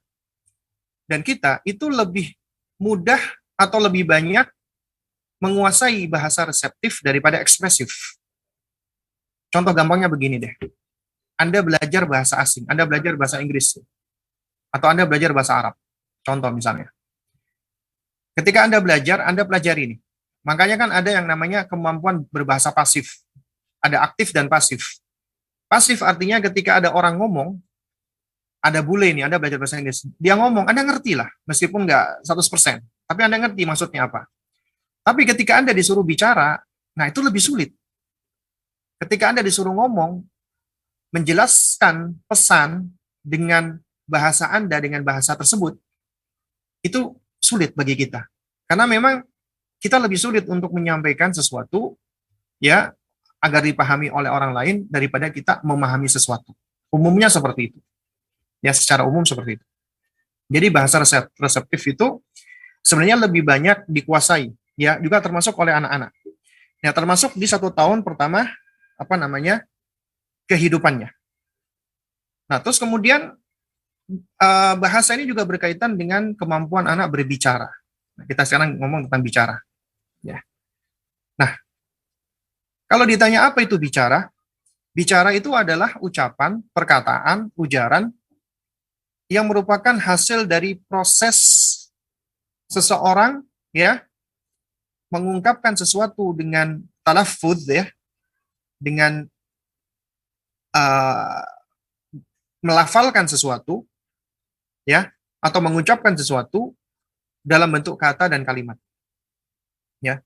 dan kita itu lebih mudah atau lebih banyak menguasai bahasa reseptif daripada ekspresif. Contoh gampangnya begini deh. Anda belajar bahasa asing, Anda belajar bahasa Inggris, atau Anda belajar bahasa Arab. Contoh misalnya. Ketika Anda belajar, Anda pelajari ini. Makanya kan ada yang namanya kemampuan berbahasa pasif. Ada aktif dan pasif. Pasif artinya ketika ada orang ngomong, ada bule ini, Anda belajar bahasa Inggris, dia ngomong, Anda ngerti lah, meskipun nggak 100%, tapi Anda ngerti maksudnya apa. Tapi ketika Anda disuruh bicara, nah itu lebih sulit. Ketika Anda disuruh ngomong, menjelaskan pesan dengan bahasa Anda, dengan bahasa tersebut, itu sulit bagi kita. Karena memang kita lebih sulit untuk menyampaikan sesuatu, ya, agar dipahami oleh orang lain daripada kita memahami sesuatu. Umumnya seperti itu. Ya, secara umum seperti itu. Jadi bahasa reseptif itu sebenarnya lebih banyak dikuasai, ya, juga termasuk oleh anak-anak. Ya, termasuk di 1 tahun pertama, kehidupannya. Nah, terus kemudian bahasa ini juga berkaitan dengan kemampuan anak berbicara. Nah, kita sekarang ngomong tentang bicara. Ya. Nah, kalau ditanya apa itu bicara, bicara itu adalah ucapan, perkataan, ujaran yang merupakan hasil dari proses seseorang ya mengungkapkan sesuatu dengan talaffuz ya, dengan uh, melafalkan sesuatu ya atau mengucapkan sesuatu dalam bentuk kata dan kalimat ya.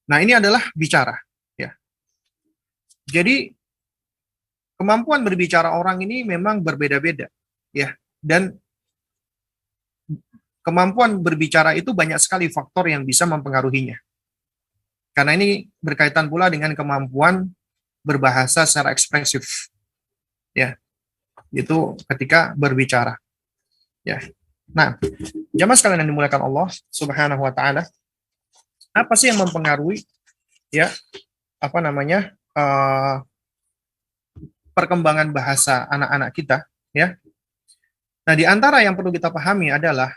Nah, ini adalah bicara ya. Jadi kemampuan berbicara orang ini memang berbeda-beda ya, dan kemampuan berbicara itu banyak sekali faktor yang bisa mempengaruhinya. Karena ini berkaitan pula dengan kemampuan berbahasa secara ekspresif ya. Itu ketika berbicara ya. Nah, jamaah sekalian yang dimuliakan Allah Subhanahu wa taala, apa sih yang mempengaruhi ya apa namanya perkembangan bahasa anak-anak kita ya. Nah, di antara yang perlu kita pahami adalah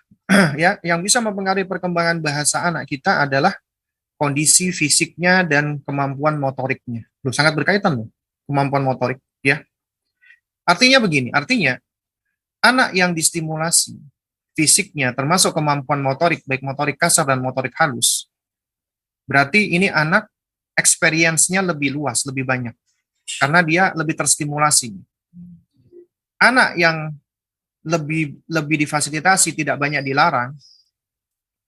ya yang bisa mempengaruhi perkembangan bahasa anak kita adalah kondisi fisiknya dan kemampuan motoriknya. Loh, sangat berkaitan loh, kemampuan motorik ya. Artinya begini, artinya anak yang distimulasi fisiknya termasuk kemampuan motorik baik motorik kasar dan motorik halus, berarti ini anak experience-nya lebih luas, lebih banyak karena dia lebih terstimulasi. Anak yang lebih difasilitasi, tidak banyak dilarang,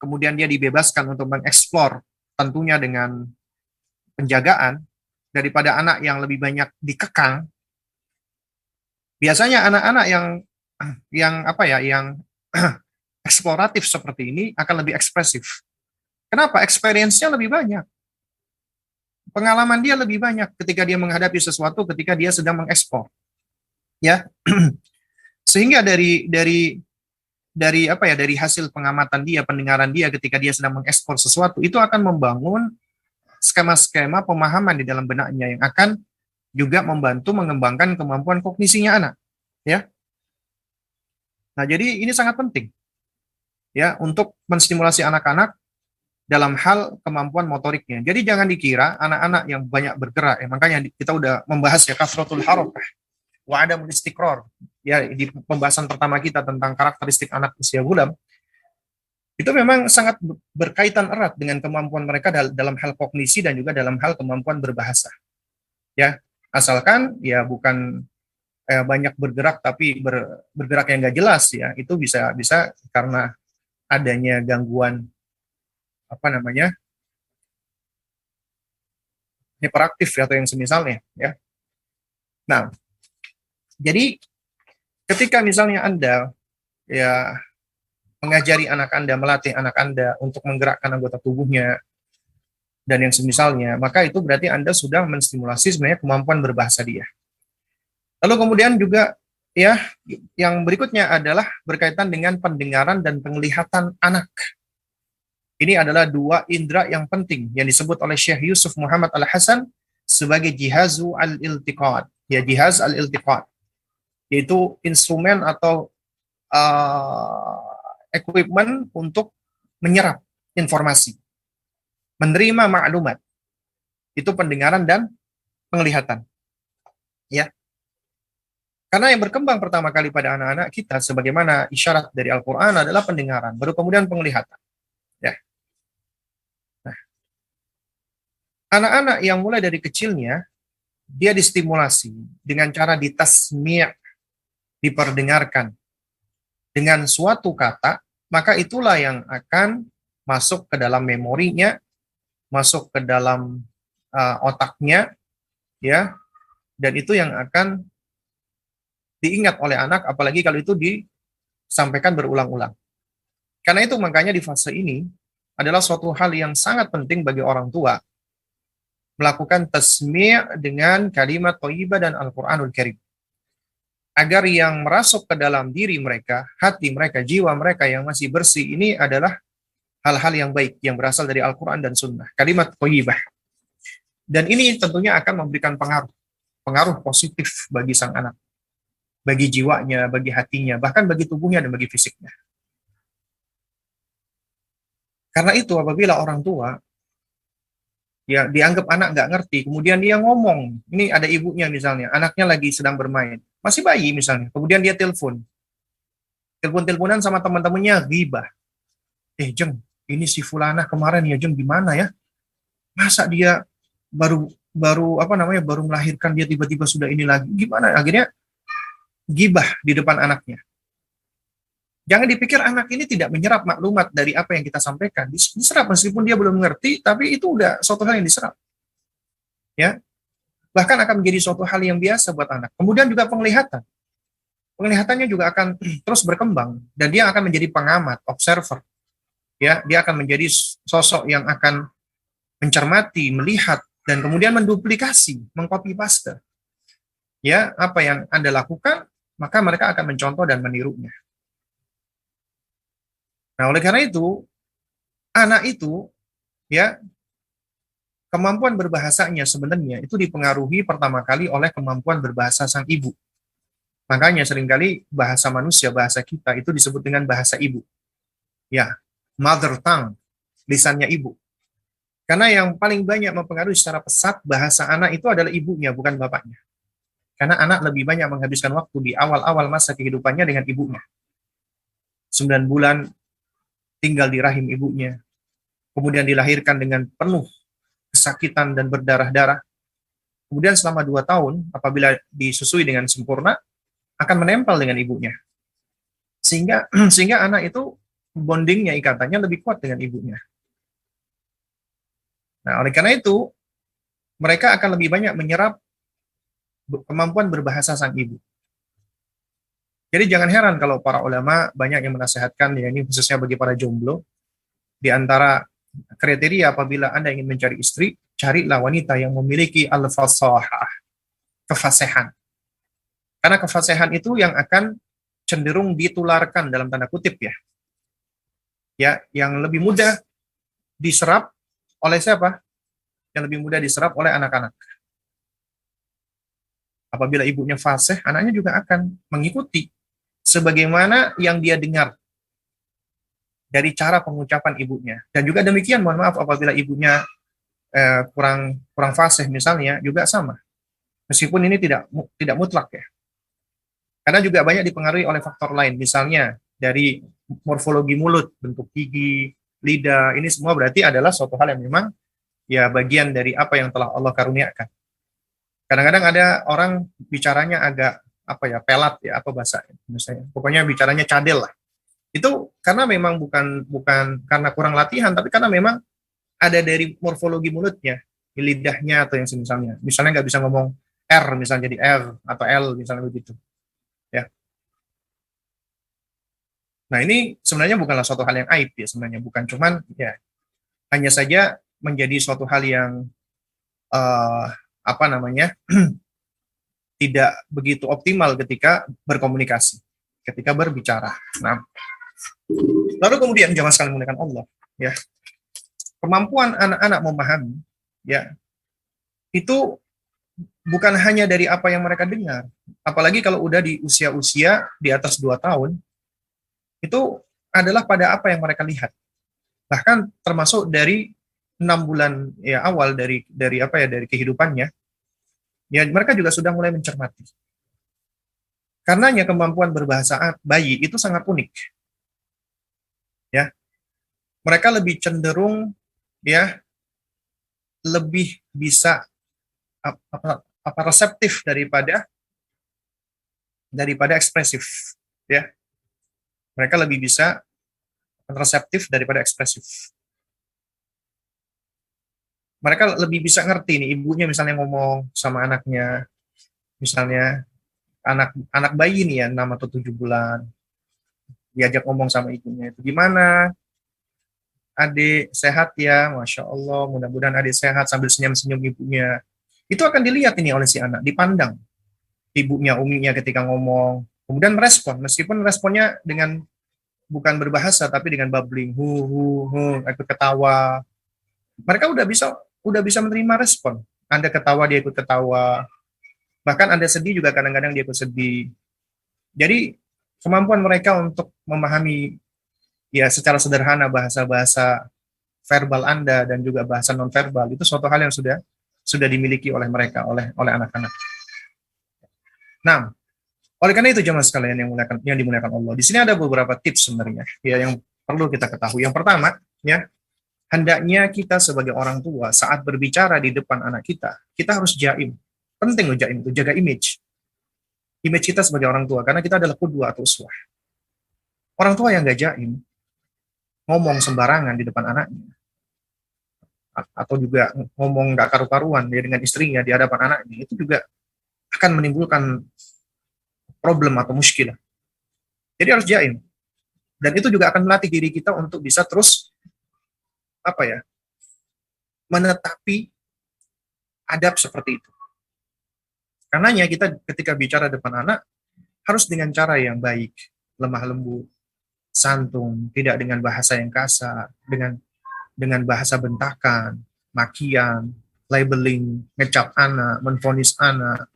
kemudian dia dibebaskan untuk mengeksplor tentunya dengan penjagaan, daripada anak yang lebih banyak dikekang. Biasanya anak-anak yang apa ya, yang eksploratif seperti ini akan lebih ekspresif. Kenapa? Experience-nya lebih banyak. Pengalaman dia lebih banyak ketika dia menghadapi sesuatu, ketika dia sedang mengeksplor. Ya. Sehingga dari apa ya, dari hasil pengamatan dia, pendengaran dia ketika dia sedang mengeksplor sesuatu, itu akan membangun skema-skema pemahaman di dalam benaknya yang akan juga membantu mengembangkan kemampuan kognisinya anak, ya. Nah, jadi ini sangat penting ya untuk menstimulasi anak-anak dalam hal kemampuan motoriknya. Jadi jangan dikira anak-anak yang banyak bergerak, ya makanya kita udah membahas ya kasratul harakah wa adamul istiqrar. Ya, di pembahasan pertama kita tentang karakteristik anak usia gulam, itu memang sangat berkaitan erat dengan kemampuan mereka dalam hal kognisi dan juga dalam hal kemampuan berbahasa. Ya, asalkan ya bukan banyak bergerak tapi bergerak yang nggak jelas ya, itu bisa karena adanya gangguan apa namanya hiperaktif ya, atau yang semisalnya ya. Nah, jadi ketika misalnya Anda ya mengajari anak Anda, melatih anak Anda untuk menggerakkan anggota tubuhnya dan yang semisalnya, maka itu berarti Anda sudah menstimulasi sebenarnya kemampuan berbahasa dia. Lalu kemudian juga ya yang berikutnya adalah berkaitan dengan pendengaran dan penglihatan anak. Ini adalah dua indera yang penting yang disebut oleh Syekh Yusuf Muhammad Al-Hasan sebagai jihazu al-iltiqat. Ya, jihaz al-iltiqat, yaitu instrumen atau equipment untuk menyerap informasi, menerima maklumat. Itu pendengaran dan penglihatan. Ya. Karena yang berkembang pertama kali pada anak-anak kita sebagaimana isyarat dari Al-Qur'an adalah pendengaran, baru kemudian penglihatan. Ya. Nah, anak-anak yang mulai dari kecilnya dia distimulasi dengan cara ditasmi', diperdengarkan dengan suatu kata, maka itulah yang akan masuk ke dalam memorinya, masuk ke dalam otaknya, ya, dan itu yang akan diingat oleh anak, apalagi kalau itu disampaikan berulang-ulang. Karena itu makanya di fase ini adalah suatu hal yang sangat penting bagi orang tua melakukan tasmi' dengan kalimat thayyibah dan Al-Qur'anul Karim. Agar yang merasuk ke dalam diri mereka, hati mereka, jiwa mereka yang masih bersih ini adalah hal-hal yang baik yang berasal dari Al-Quran dan Sunnah, kalimat thayyibah. Dan ini tentunya akan memberikan pengaruh pengaruh positif bagi sang anak, bagi jiwanya, bagi hatinya, bahkan bagi tubuhnya dan bagi fisiknya. Karena itu apabila orang tua ya dianggap anak nggak ngerti, kemudian dia ngomong, ini ada ibunya misalnya, anaknya lagi sedang bermain, masih bayi misalnya, kemudian dia telepon-teleponan sama teman-temannya, ghibah. Jeng, ini si Fulana kemarin ya Jeng, gimana ya? Masa dia baru baru apa namanya baru melahirkan dia tiba-tiba sudah ini lagi, gimana? Akhirnya gibah di depan anaknya. Jangan dipikir anak ini tidak menyerap maklumat dari apa yang kita sampaikan. Diserap meskipun dia belum mengerti, tapi itu udah suatu hal yang diserap. Ya, bahkan akan menjadi suatu hal yang biasa buat anak. Kemudian juga penglihatan. Penglihatannya juga akan terus berkembang dan dia akan menjadi pengamat, observer. Ya, dia akan menjadi sosok yang akan mencermati, melihat dan kemudian menduplikasi, mengcopy paste. Ya, apa yang Anda lakukan, maka mereka akan mencontoh dan menirunya. Nah, oleh karena itu, anak itu, ya, kemampuan berbahasanya sebenarnya itu dipengaruhi pertama kali oleh kemampuan berbahasa sang ibu. Makanya seringkali bahasa manusia, bahasa kita itu disebut dengan bahasa ibu. Ya, mother tongue, lisannya ibu. Karena yang paling banyak mempengaruhi secara pesat bahasa anak itu adalah ibunya, bukan bapaknya. Karena anak lebih banyak menghabiskan waktu di awal-awal masa kehidupannya dengan ibunya. 9 bulan tinggal di rahim ibunya, kemudian dilahirkan dengan penuh kesakitan dan berdarah-darah. Kemudian selama 2 tahun, apabila disusui dengan sempurna, akan menempel dengan ibunya. Sehingga anak itu bondingnya, ikatannya lebih kuat dengan ibunya. Nah, oleh karena itu, mereka akan lebih banyak menyerap kemampuan berbahasa sang ibu. Jadi jangan heran kalau para ulama banyak yang menasihatkan, ya ini khususnya bagi para jomblo, di antara kriteria apabila Anda ingin mencari istri, carilah wanita yang memiliki al-fasahah, kefasihan. Karena kefasihan itu yang akan cenderung ditularkan dalam tanda kutip ya. Ya, yang lebih mudah diserap oleh siapa? Yang lebih mudah diserap oleh anak-anak. Apabila ibunya fasih, anaknya juga akan mengikuti sebagaimana yang dia dengar dari cara pengucapan ibunya. Dan juga demikian, mohon maaf, apabila ibunya kurang fasih misalnya, juga sama. Meskipun ini tidak mutlak ya. Karena juga banyak dipengaruhi oleh faktor lain, misalnya dari morfologi mulut, bentuk gigi, lidah, ini semua berarti adalah suatu hal yang memang ya bagian dari apa yang telah Allah karuniakan. Kadang-kadang ada orang bicaranya agak apa ya, pelat ya, apa bahasa misalnya. Pokoknya bicaranya cadel lah. Itu karena memang bukan karena kurang latihan, tapi karena memang ada dari morfologi mulutnya, lidahnya atau yang semisalnya. Misalnya nggak bisa ngomong R, misalnya jadi R atau L, misalnya begitu. Ya. Nah ini sebenarnya bukanlah suatu hal yang aib ya sebenarnya, bukan cuman ya hanya saja menjadi suatu hal yang uh, apa namanya tidak begitu optimal ketika berkomunikasi, ketika berbicara. Nah, lalu kemudian jangan sekali menggunakan Allah, ya kemampuan anak-anak memahami, ya itu bukan hanya dari apa yang mereka dengar, apalagi kalau udah di usia-usia di atas 2 tahun, itu adalah pada apa yang mereka lihat. Bahkan termasuk dari 6 bulan ya awal dari apa ya dari kehidupannya, ya mereka juga sudah mulai mencermati. Karenanya kemampuan berbahasa bayi itu sangat unik. Ya. Mereka lebih cenderung ya lebih bisa apa reseptif daripada ekspresif, ya. Mereka lebih bisa reseptif daripada ekspresif. Mereka lebih bisa ngerti nih ibunya misalnya ngomong sama anaknya, misalnya anak bayi nih ya 6 atau 7 bulan, diajak ngomong sama ibunya itu gimana, adik sehat ya, masya Allah, mudah-mudahan adik sehat, sambil senyum-senyum ibunya. Itu akan dilihat ini oleh si anak, dipandang ibunya, uminya ketika ngomong, kemudian merespon, meskipun responnya dengan bukan berbahasa tapi dengan bubbling, ikut ketawa. Mereka udah bisa menerima respon. Anda ketawa, dia ikut ketawa. Bahkan Anda sedih juga kadang-kadang dia ikut sedih. Jadi kemampuan mereka untuk memahami ya secara sederhana bahasa-bahasa verbal Anda dan juga bahasa nonverbal itu suatu hal yang sudah dimiliki oleh mereka, oleh anak-anak. Nah, oleh karena itu jemaah sekalian yang dimuliakan Allah. Di sini ada beberapa tips sebenarnya ya yang perlu kita ketahui. Yang pertama, ya, hendaknya kita sebagai orang tua saat berbicara di depan anak kita harus jaim. Penting loh jaim itu, jaga image. Image kita sebagai orang tua karena kita adalah qudwah atau uswah. Orang tua yang gak jaim, ngomong sembarangan di depan anaknya atau juga ngomong gak karu-karuan ya dengan istrinya di hadapan anaknya, itu juga akan menimbulkan problem atau muskilah. Jadi harus jaim. Dan itu juga akan melatih diri kita untuk bisa terus apa ya, menetapi adab seperti itu. Karenanya kita ketika bicara depan anak harus dengan cara yang baik, lemah lembut, santun, tidak dengan bahasa yang kasar, dengan bahasa bentakan, makian, labeling, ngecap anak, menvonis anak,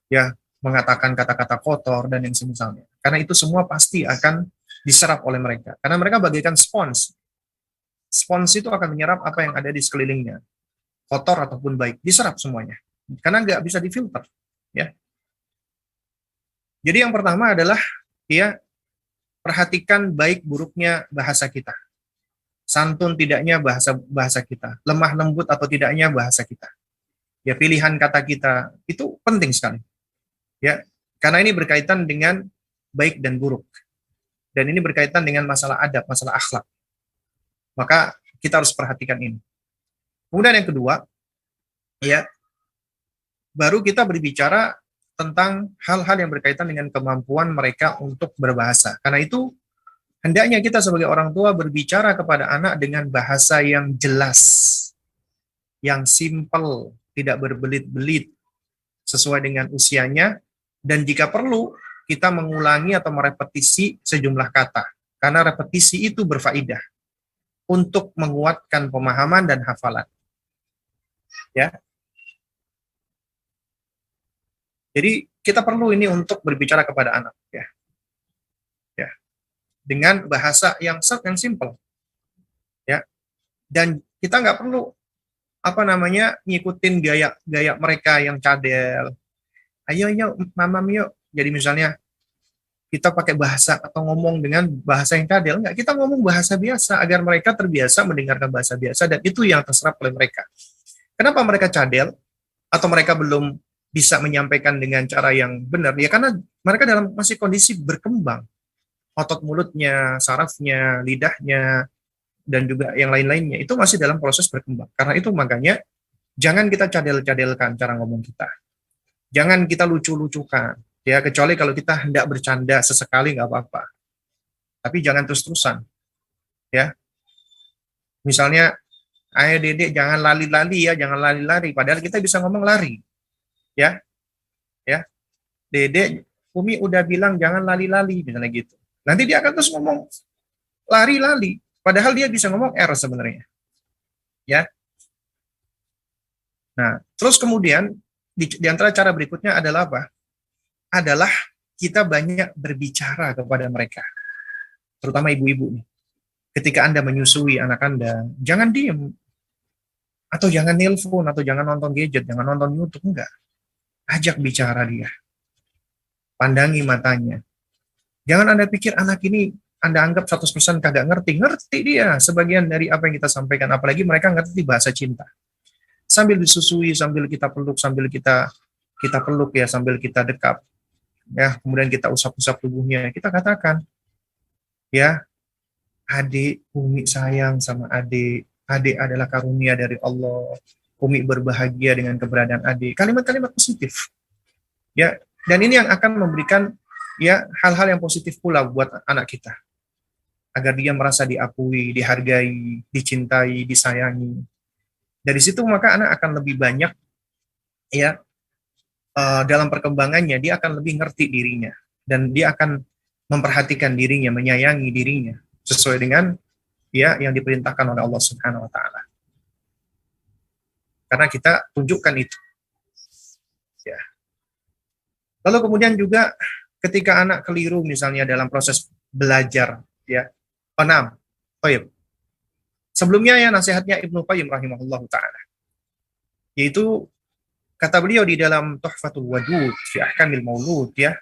ya, mengatakan kata-kata kotor dan yang semisalnya. Karena itu semua pasti akan diserap oleh mereka. Karena mereka bagaikan spons. Spons itu akan menyerap apa yang ada di sekelilingnya, kotor ataupun baik, diserap semuanya. Karena nggak bisa difilter. Ya. Jadi yang pertama adalah ya perhatikan baik buruknya bahasa kita, santun tidaknya bahasa kita, lemah lembut atau tidaknya bahasa kita. Ya pilihan kata kita itu penting sekali. Ya, karena ini berkaitan dengan baik dan buruk. Dan ini berkaitan dengan masalah adab, masalah akhlak. Maka kita harus perhatikan ini. Kemudian yang kedua, ya, baru kita berbicara tentang hal-hal yang berkaitan dengan kemampuan mereka untuk berbahasa. Karena itu, hendaknya kita sebagai orang tua berbicara kepada anak dengan bahasa yang jelas, yang simple, tidak berbelit-belit, sesuai dengan usianya, dan jika perlu, kita mengulangi atau merepetisi sejumlah kata. Karena repetisi itu berfaedah untuk menguatkan pemahaman dan hafalan. Ya. Jadi kita perlu ini untuk berbicara kepada anak, ya. Ya. Dengan bahasa yang simple. Ya. Dan kita nggak perlu ngikutin gaya mereka yang cadel. Ayo mamam yuk. Jadi misalnya kita pakai bahasa atau ngomong dengan bahasa yang cadel, enggak, kita ngomong bahasa biasa agar mereka terbiasa mendengarkan bahasa biasa dan itu yang terserap oleh mereka. Kenapa mereka cadel atau mereka belum bisa menyampaikan dengan cara yang benar? Ya karena mereka dalam masih kondisi berkembang. Otot mulutnya, sarafnya, lidahnya, dan juga yang lain-lainnya itu masih dalam proses berkembang. Karena itu makanya jangan kita cadel-cadelkan cara ngomong kita. Jangan kita lucu-lucukan. Ya, kecuali kalau kita hendak bercanda sesekali nggak apa-apa. Tapi jangan terus-terusan. Ya. Misalnya, ayo Dedek jangan lali-lali ya, jangan lari-lari. Padahal kita bisa ngomong lari. Ya. Ya. Dedek, Umi udah bilang jangan lali-lali, misalnya gitu. Nanti dia akan terus ngomong lari-lali. Padahal dia bisa ngomong R sebenarnya. Ya. Nah, terus kemudian di antara cara berikutnya adalah apa? Adalah kita banyak berbicara kepada mereka, terutama ibu-ibu nih. Ketika Anda menyusui anak Anda, jangan diem, atau jangan nelpon, atau jangan nonton gadget, jangan nonton YouTube, enggak. Ajak bicara dia, pandangi matanya. Jangan Anda pikir anak ini Anda anggap 100% kagak ngerti dia sebagian dari apa yang kita sampaikan, apalagi mereka ngerti bahasa cinta. Sambil disusui, sambil kita peluk, sambil kita peluk ya, sambil kita dekap, ya, kemudian kita usap-usap tubuhnya, kita katakan, ya, adik, Umi sayang sama adik adalah karunia dari Allah, Umi berbahagia dengan keberadaan adik, kalimat-kalimat positif, ya, dan ini yang akan memberikan, ya, hal-hal yang positif pula buat anak kita, agar dia merasa diakui, dihargai, dicintai, disayangi. Dari situ maka anak akan lebih banyak, ya, dalam perkembangannya dia akan lebih ngerti dirinya dan dia akan memperhatikan dirinya, menyayangi dirinya sesuai dengan ya yang diperintahkan oleh Allah Subhanahu wa taala. Karena kita tunjukkan itu. Ya. Lalu kemudian juga ketika anak keliru misalnya dalam proses belajar, ya. Enam. Baik. Sebelumnya ya nasihatnya Ibnu Qayyim rahimahullah taala, yaitu kata beliau di dalam Tuhfatul Wadud fi Ahkamil Maulud, ya,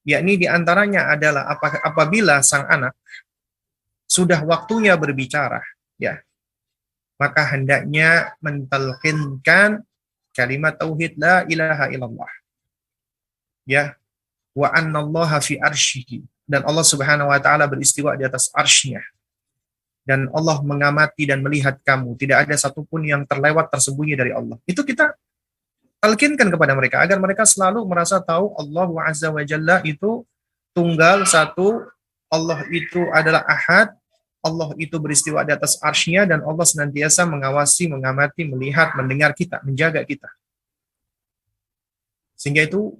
yakni di antaranya adalah apabila sang anak sudah waktunya berbicara, ya, maka hendaknya mentalqinkan kalimat tauhid la ilaha illallah, ya, wa annallaha fi arsyihi, dan Allah Subhanahu wa taala beristiwa di atas arsy-Nya, dan Allah mengamati dan melihat kamu, tidak ada satupun yang terlewat tersembunyi dari Allah. Itu kita talkinkan kepada mereka agar mereka selalu merasa tahu Allah Azza wa Jalla itu tunggal satu, Allah itu adalah ahad, Allah itu beristiwa di atas arsy-Nya, dan Allah senantiasa mengawasi, mengamati, melihat, mendengar kita, menjaga kita. Sehingga itu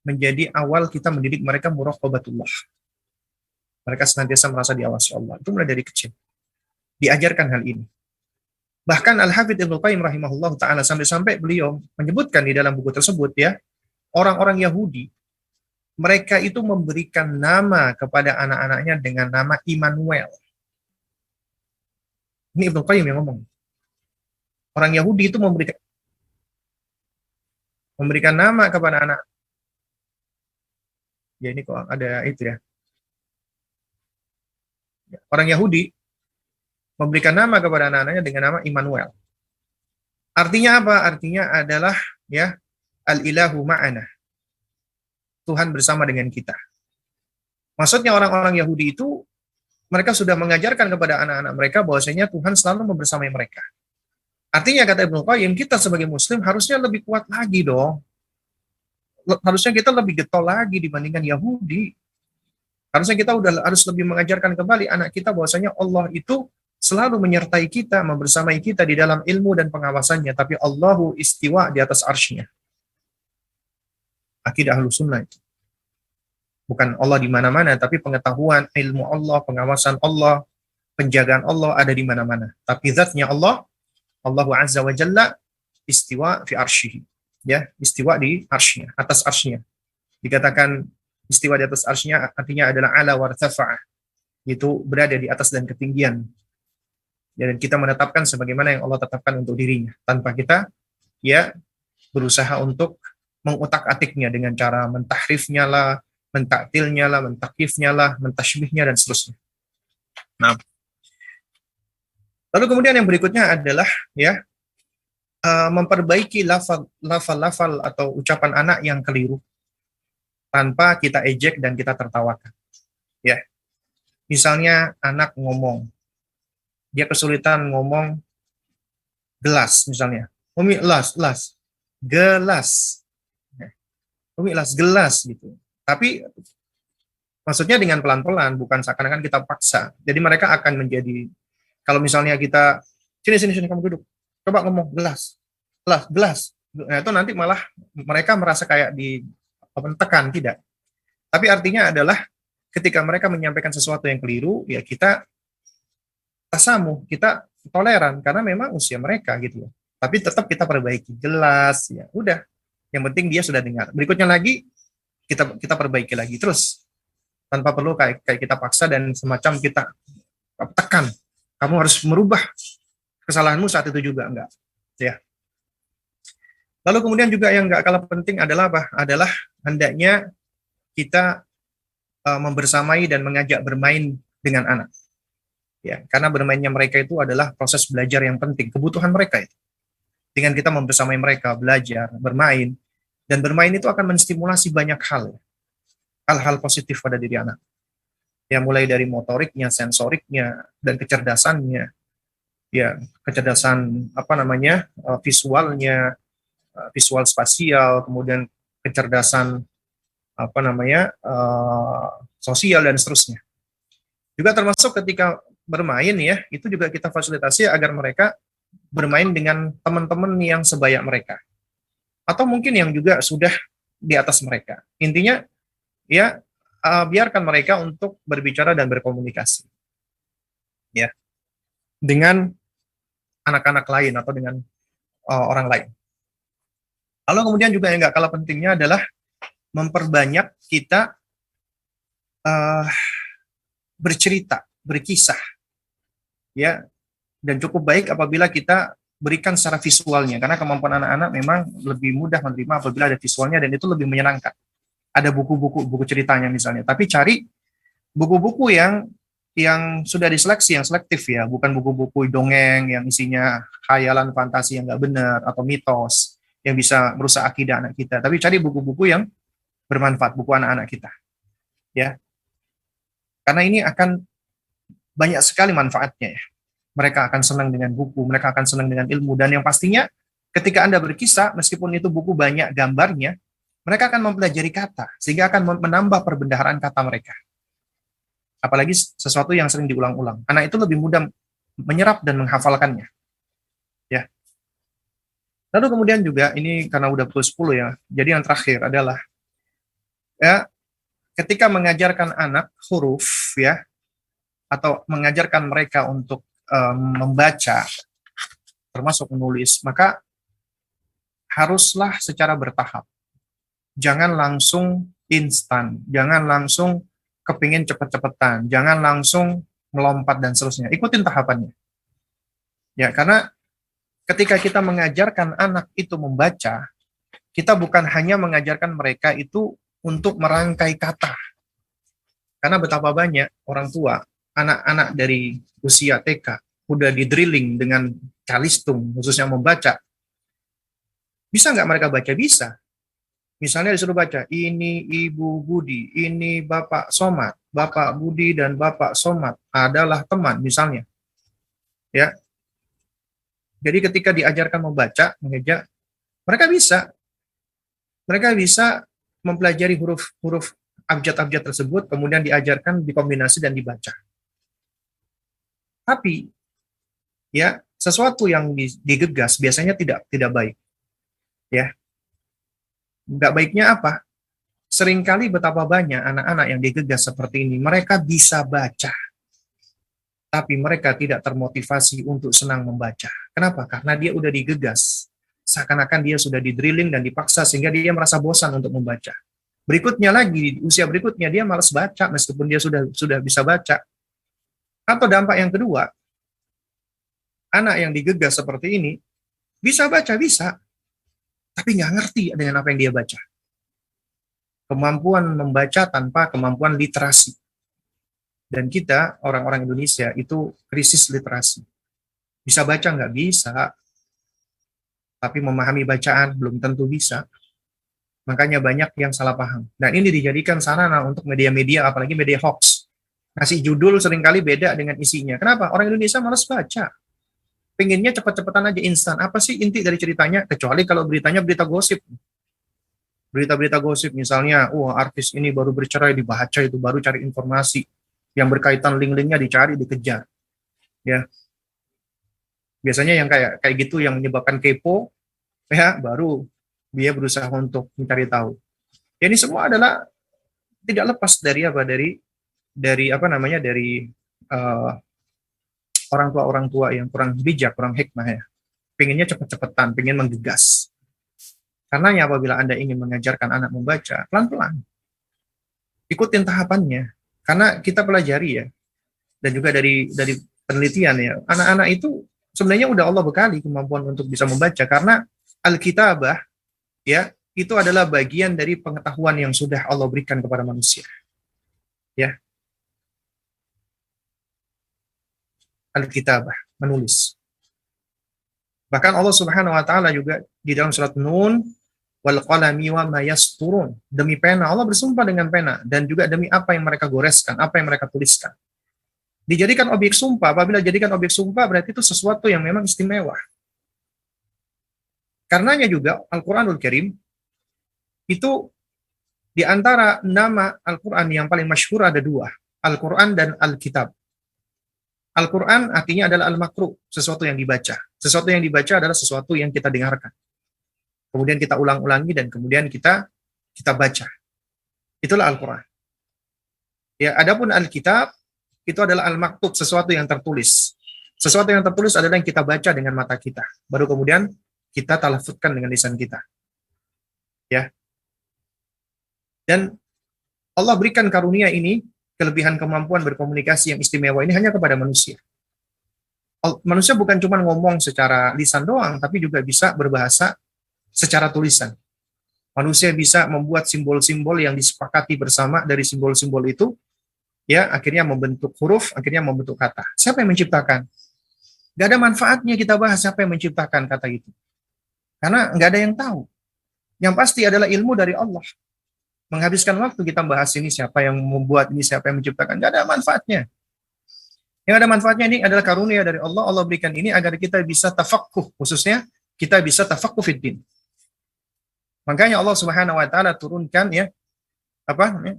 menjadi awal kita mendidik mereka muraqabatullah. Mereka senantiasa merasa diawasi Allah. Itu mulai dari kecil. Diajarkan hal ini. Bahkan Al-Hafidz Ibnu Qayyim rahimahullah ta'ala sampai-sampai beliau menyebutkan di dalam buku tersebut, ya, orang-orang Yahudi, mereka itu memberikan nama kepada anak-anaknya dengan nama Immanuel. Ini Ibnu Qayyim yang ngomong. Orang Yahudi itu memberikan nama kepada anak. Ya ini kok ada itu ya. Orang Yahudi memberikan nama kepada anak-anaknya dengan nama Immanuel. Artinya apa? Artinya adalah, ya, al-ilahu ma'ana. Tuhan bersama dengan kita. Maksudnya orang-orang Yahudi itu mereka sudah mengajarkan kepada anak-anak mereka bahwasanya Tuhan selalu membersamai mereka. Artinya kata Ibnu Qayyim, kita sebagai muslim harusnya lebih kuat lagi dong. Harusnya kita lebih getol lagi dibandingkan Yahudi. Harusnya kita harus lebih mengajarkan kembali anak kita bahwasanya Allah itu selalu menyertai kita, membersamai kita di dalam ilmu dan pengawasannya, tapi Allahu istiwa di atas arsy-Nya. Akidah Ahlus Sunnah itu. Bukan Allah di mana-mana, tapi pengetahuan, ilmu Allah, pengawasan Allah, penjagaan Allah ada di mana-mana. Tapi zatnya Allah, Allahu Azza wa Jalla istiwa fi arsyihi. Ya, istiwa di arsy-Nya, atas arsy-Nya. Dikatakan istiwa di atas arsy-Nya artinya adalah ala wartafa'a, itu berada di atas dan ketinggian. Dan kita menetapkan sebagaimana yang Allah tetapkan untuk dirinya, tanpa kita, ya, berusaha untuk mengutak-atiknya dengan cara mentahrifnya lah, mentaktilnya lah, mentakifnya lah, mentashbihnya, dan seterusnya. Nah, lalu kemudian yang berikutnya adalah, ya, memperbaiki lafal-lafal atau ucapan anak yang keliru tanpa kita ejek dan kita tertawakan. Ya, misalnya anak ngomong, dia kesulitan ngomong gelas misalnya, umi las, gelas, umi las, gelas gitu. Tapi maksudnya dengan pelan-pelan, bukan seakan-akan kita paksa. Jadi mereka akan menjadi, kalau misalnya kita sini kamu duduk, coba ngomong gelas. Nah, itu nanti malah mereka merasa kayak ditekan, tidak. Tapi artinya adalah ketika mereka menyampaikan sesuatu yang keliru, ya kita tasamuh, kita toleran karena memang usia mereka gitu loh. Tapi tetap kita perbaiki, jelas, ya udah. Yang penting dia sudah dengar. Berikutnya lagi kita perbaiki lagi terus, tanpa perlu kayak kita paksa dan semacam kita tekan. Kamu harus merubah kesalahanmu saat itu juga, enggak. Ya. Lalu kemudian juga yang enggak kalah penting adalah apa? Adalah hendaknya kita membersamai dan mengajak bermain dengan anak. Ya, karena bermainnya mereka itu adalah proses belajar yang penting, kebutuhan mereka itu. Dengan kita membersamai mereka, belajar, bermain, dan bermain itu akan menstimulasi banyak hal-hal positif pada diri anak. Ya, mulai dari motoriknya, sensoriknya, dan kecerdasannya. Ya, kecerdasan visualnya, visual spasial, kemudian kecerdasan sosial dan seterusnya. Juga termasuk ketika bermain, ya, itu juga kita fasilitasi agar mereka bermain dengan teman-teman yang sebaya mereka. Atau mungkin yang juga sudah di atas mereka. Intinya, ya, biarkan mereka untuk berbicara dan berkomunikasi. Ya. Dengan anak-anak lain atau dengan orang lain. Lalu kemudian juga yang nggak kalah pentingnya adalah memperbanyak kita uh, bercerita, berkisah, ya, dan cukup baik apabila kita berikan secara visualnya, karena kemampuan anak-anak memang lebih mudah menerima apabila ada visualnya dan itu lebih menyenangkan. Ada buku ceritanya misalnya, tapi cari buku-buku yang sudah diseleksi, yang selektif ya, bukan buku-buku dongeng yang isinya khayalan fantasi yang nggak benar atau mitos yang bisa merusak akidah anak kita, tapi cari buku-buku yang bermanfaat, buku anak-anak kita, ya, karena ini akan banyak sekali manfaatnya ya. Mereka akan senang dengan buku, mereka akan senang dengan ilmu, dan yang pastinya ketika Anda berkisah, meskipun itu buku banyak gambarnya, mereka akan mempelajari kata, sehingga akan menambah perbendaharaan kata mereka. Apalagi sesuatu yang sering diulang-ulang. Anak itu lebih mudah menyerap dan menghafalkannya. Ya. Lalu kemudian juga, ini karena udah pukul 10 ya, jadi yang terakhir adalah, ya, ketika mengajarkan anak huruf, ya, atau mengajarkan mereka untuk membaca, termasuk menulis, maka haruslah secara bertahap. Jangan langsung instan, jangan langsung kepingin cepet-cepetan, jangan langsung melompat dan seterusnya. Ikutin tahapannya. Ya, karena ketika kita mengajarkan anak itu membaca, kita bukan hanya mengajarkan mereka itu untuk merangkai kata. Karena betapa banyak orang tua, anak-anak dari usia TK, udah di-drilling dengan calistung, khususnya membaca. Bisa nggak mereka baca? Bisa. Misalnya disuruh baca, ini Ibu Budi, ini Bapak Somad, Bapak Budi dan Bapak Somad adalah teman, misalnya. Ya. Jadi ketika diajarkan membaca, mengeja, mereka bisa mempelajari huruf-huruf abjad-abjad tersebut, kemudian diajarkan, dikombinasi dan dibaca. Tapi ya, sesuatu yang digegas biasanya tidak baik. Ya. Nggak baiknya apa? Seringkali betapa banyak anak-anak yang digegas seperti ini, mereka bisa baca, tapi mereka tidak termotivasi untuk senang membaca. Kenapa? Karena dia udah digegas. Seakan-akan dia sudah di-drilling dan dipaksa sehingga dia merasa bosan untuk membaca. Berikutnya lagi, di usia berikutnya dia malas baca meskipun dia sudah bisa baca. Atau dampak yang kedua, anak yang digegas seperti ini bisa baca, bisa, tapi nggak ngerti dengan apa yang dia baca. Kemampuan membaca tanpa kemampuan literasi. Dan kita, orang-orang Indonesia, itu krisis literasi. Bisa baca nggak? Bisa. Tapi memahami bacaan belum tentu bisa. Makanya banyak yang salah paham. Dan ini dijadikan sarana untuk media-media, apalagi media hoax. Ngasih judul seringkali beda dengan isinya. Kenapa? Orang Indonesia malas baca. Pengennya cepet-cepetan aja, instan. Apa sih inti dari ceritanya? Kecuali kalau beritanya berita gosip. Berita-berita gosip misalnya, artis ini baru bercerai, dibaca itu, baru cari informasi. Yang berkaitan link-linknya dicari, dikejar. Ya. Biasanya yang kayak gitu yang menyebabkan kepo, ya, baru dia berusaha untuk mencari tahu. Ya, ini semua adalah tidak lepas dari apa? Dari apa namanya? Dari orang tua yang kurang bijak, kurang hikmah ya. Pengennya cepet-cepetan, pengen menggegas. Karena apabila Anda ingin mengajarkan anak membaca, pelan-pelan. Ikutin tahapannya. Karena kita pelajari ya, dan juga dari penelitian ya, anak-anak itu sebenarnya udah Allah bekali kemampuan untuk bisa membaca, karena Alkitabah ya, itu adalah bagian dari pengetahuan yang sudah Allah berikan kepada manusia. Ya. Alkitabah, menulis. Bahkan Allah Subhanahu wa taala juga di dalam surat Nun, wal qalami wa ma yasturun. Demi pena, Allah bersumpah dengan pena, dan juga demi apa yang mereka goreskan, apa yang mereka tuliskan. Dijadikan objek sumpah, apabila dijadikan objek sumpah berarti itu sesuatu yang memang istimewa. Karenanya juga Al-Qur'anul Karim itu di antara nama Al-Qur'an yang paling masyhur ada dua, Al-Qur'an dan Al-Kitab. Al-Quran artinya adalah al-makru, sesuatu yang dibaca. Sesuatu yang dibaca adalah sesuatu yang kita dengarkan. Kemudian kita ulang-ulangi dan kemudian kita baca. Itulah Al-Quran. Ya, adapun Al-Kitab itu adalah al-maktub, sesuatu yang tertulis. Sesuatu yang tertulis adalah yang kita baca dengan mata kita. Baru kemudian kita talafutkan dengan lisan kita. Ya. Dan Allah berikan karunia ini, kelebihan kemampuan berkomunikasi yang istimewa ini hanya kepada manusia. Manusia bukan cuma ngomong secara lisan doang, tapi juga bisa berbahasa secara tulisan. Manusia bisa membuat simbol-simbol yang disepakati bersama, dari simbol-simbol itu, ya akhirnya membentuk huruf, akhirnya membentuk kata. Siapa yang menciptakan? Gak ada manfaatnya kita bahas siapa yang menciptakan kata itu. Karena nggak ada yang tahu. Yang pasti adalah ilmu dari Allah. Menghabiskan waktu kita bahas ini, siapa yang membuat ini, siapa yang menciptakan, nggak ada manfaatnya. Yang ada manfaatnya ini adalah karunia dari Allah. Allah berikan ini agar kita bisa tafaqquh, khususnya kita bisa tafaqquh fiddin. Makanya Allah Subhanahu wa taala turunkan ya apa namanya?